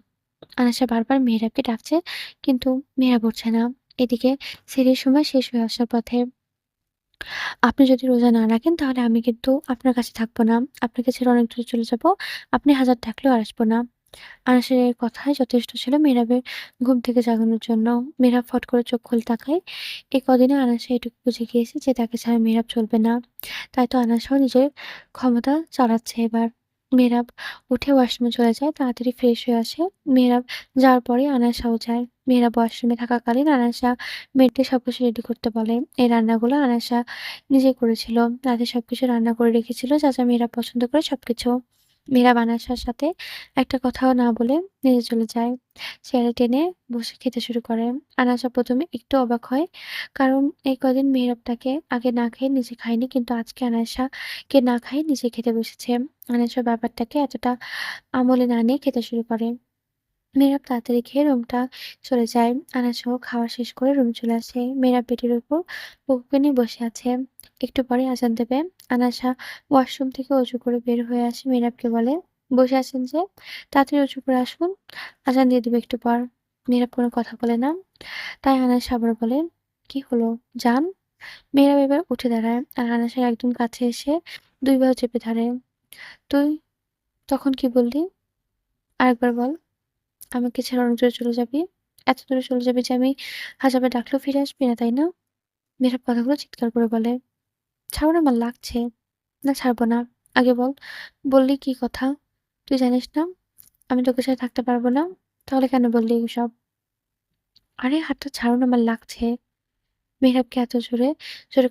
আনাসা বারবার মেহেরাবকে ডাকছে কিন্তু মেহেরাব উঠছে না। এদিকে সেহরির সময় শেষ হয়ে আসার পথে। আপনি যদি রোজা না রাখেন তাহলে আমি কিন্তু আপনার কাছে থাকবো না। আপনাকে ছেড়ে অনেক দূরে চলে যাবো। আপনি হাজার ডাকলেও আর আসবো না। আনাসের এই কথাই যথেষ্ট ছিল মেহেরাবের ঘুম থেকে জাগানোর জন্য। মেহেরাব ফট করে চোখ খুলে তাকায়। এই কদিনে আনাসা এটুকু বুঝে গিয়েছে যে তাকে ছাড়া মেহেরাব চলবে না। তাই তো আনাসাও নিজের ক্ষমতা চালাচ্ছে এবার। মেহেরাব উঠে ওয়াশরুমে চলে যায়, তাড়াতাড়ি ফ্রেশ হয়ে আসে। মেহেরাব যাওয়ার পরে আনাসাও যায়। মেহেরাব ওয়াশরুমে থাকাকালীন আনাসা মেয়েকে সবকিছু রেডি করতে বলে। এই রান্নাগুলো আনাসা নিজেই করেছিল। রাতে সবকিছু রান্না করে রেখেছিল যা মেহেরাব পছন্দ করে সবকিছু। মেহেরাব আনাসার সাথে একটা কথাও না বলে নিচে চলে যায়। চেয়ারে টেনে বসে খেতে শুরু করে। আনাসা ১ম এ একটু অবাক হয়। কারণ এই কদিন মেহেরাব তাকে আগে না খেয়ে নিজে খায়নি। কিন্তু আজকে আনাসাকে না খাইয়ে নিজে খেতে বসেছে। আনাসা ব্যাপারটাকে এতটা আমলে না নিয়ে খেতে শুরু করে। মেহেরাব তাড়াতাড়ি খেয়ে রুমটা চলে যায়। আনাসও খাওয়া শেষ করে রুমে চলে আসে। মেহেরাব বেডের উপর বুককে নিয়ে বসে আছে। একটু পরে আজান দেবে। আনাসা ওয়াশরুম থেকে অজু করে বের হয়ে আসে মেহেরাবকে বলে, "বসে আছেন যে? তাড়াতাড়ি অজু করে আসুন। আজান দিয়ে দিবে একটু পর।" মেহেরাব কোনো কথা বলে না। তাই আনাসা আবার বলে, "কি হলো? যান।" মেহেরাব এবার উঠে দাঁড়ায় আর আনাসের একদম কাছে এসে ২ বাহু চেপে ধরে। "তুই তখন কি বললি? আরেকবার বল।" আমাকে ছেড়ে অনেক দূরে চলে যাবি? এত দূরে চলে যাবি যে আমি হাজারবার ডাকলেও ফিরে আসবি না, তাই না? মেয়েরা কথাগুলো চিৎকার করে বলে, "ছাড়ো না আমার লাগছে।" "না ছাড়বো না। আগে বল, বললি কি কথা? তুই জানিস না আমি তোকে ছাড়া থাকতে পারবো না? তাহলে কেন বললি এসব?" "আরে হাতটা ছাড়ো না আমার লাগছে।" মেহরাবকে এত জোরে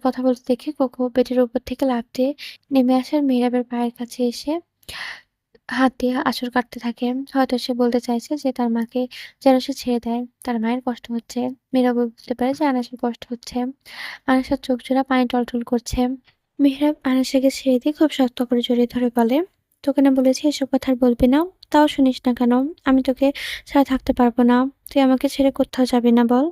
কথা বলতে দেখে কোকো বেডের উপর থেকে লাফ দিয়ে নেমে আসে আর মেহরাবের পায়ের কাছে এসে হাত দিয়ে আঁচড় কাটতে থাকে। হয়তো সে বলতে চাইছে যে তার মাকে যেন সে ছেড়ে দেয়। তার মায়ের কষ্ট হচ্ছে। মেহেরাব বুঝতে পারে যে আনাসের কষ্ট হচ্ছে। আনাসের চোখ জোড়া পানি টলটল করছে। মেহরাব আনাসাকে ছেড়ে দিয়ে খুব শক্ত করে জড়িয়ে ধরে বলে, "তোকে না বলেছি এসব কথা আর বলবি না? তাও শুনিস না কেন? আমি তোকে ছাড়া থাকতে পারবো না। তুই আমাকে ছেড়ে কোথাও যাবি না বল?"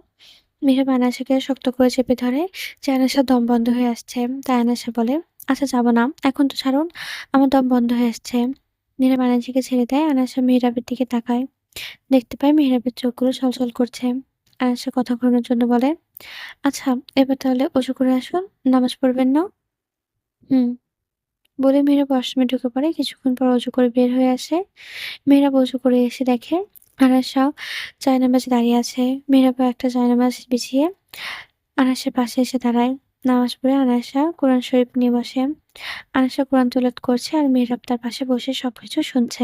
মেহরাব আনাসাকে শক্ত করে চেপে ধরে যে আনাসার দম বন্ধ হয়ে আসছে। তাই আনাসা বলে, "আচ্ছা যাবো না। এখন তো ছাড়ুন। আমার দম বন্ধ হয়ে আসছে।" মেহরাব আনাসাকে ছেড়ে দেয়। আনাসা মেহরাবের দিকে তাকায়। দেখতে পায় মেহরাবের চোখগুলো ছলছল করছে। আয়েশা কথা ঘোরানোর জন্য বলে, "আচ্ছা, এবার তাহলে অজু করে আসুন। নামাজ পড়বেন না?" "হুম।" বলে মেহরাব ওয়াশরুমে ঢুকে পড়ে। কিছুক্ষণ পর অজু করে বের হয়ে আসে। মেহরাব অজু করে এসে দেখে আয়েশা জায়নামাজে দাঁড়িয়ে আছে। মেহরাবও একটা জায়নামাজ বিছিয়ে আয়েশার পাশে এসে দাঁড়ায়। নামাজ পড়ে আয়েশা কোরআন শরীফ নিয়ে বসে। আয়েশা কোরআন তিলাওয়াত করছে আর মেহরাব তার পাশে বসে সবকিছু শুনছে।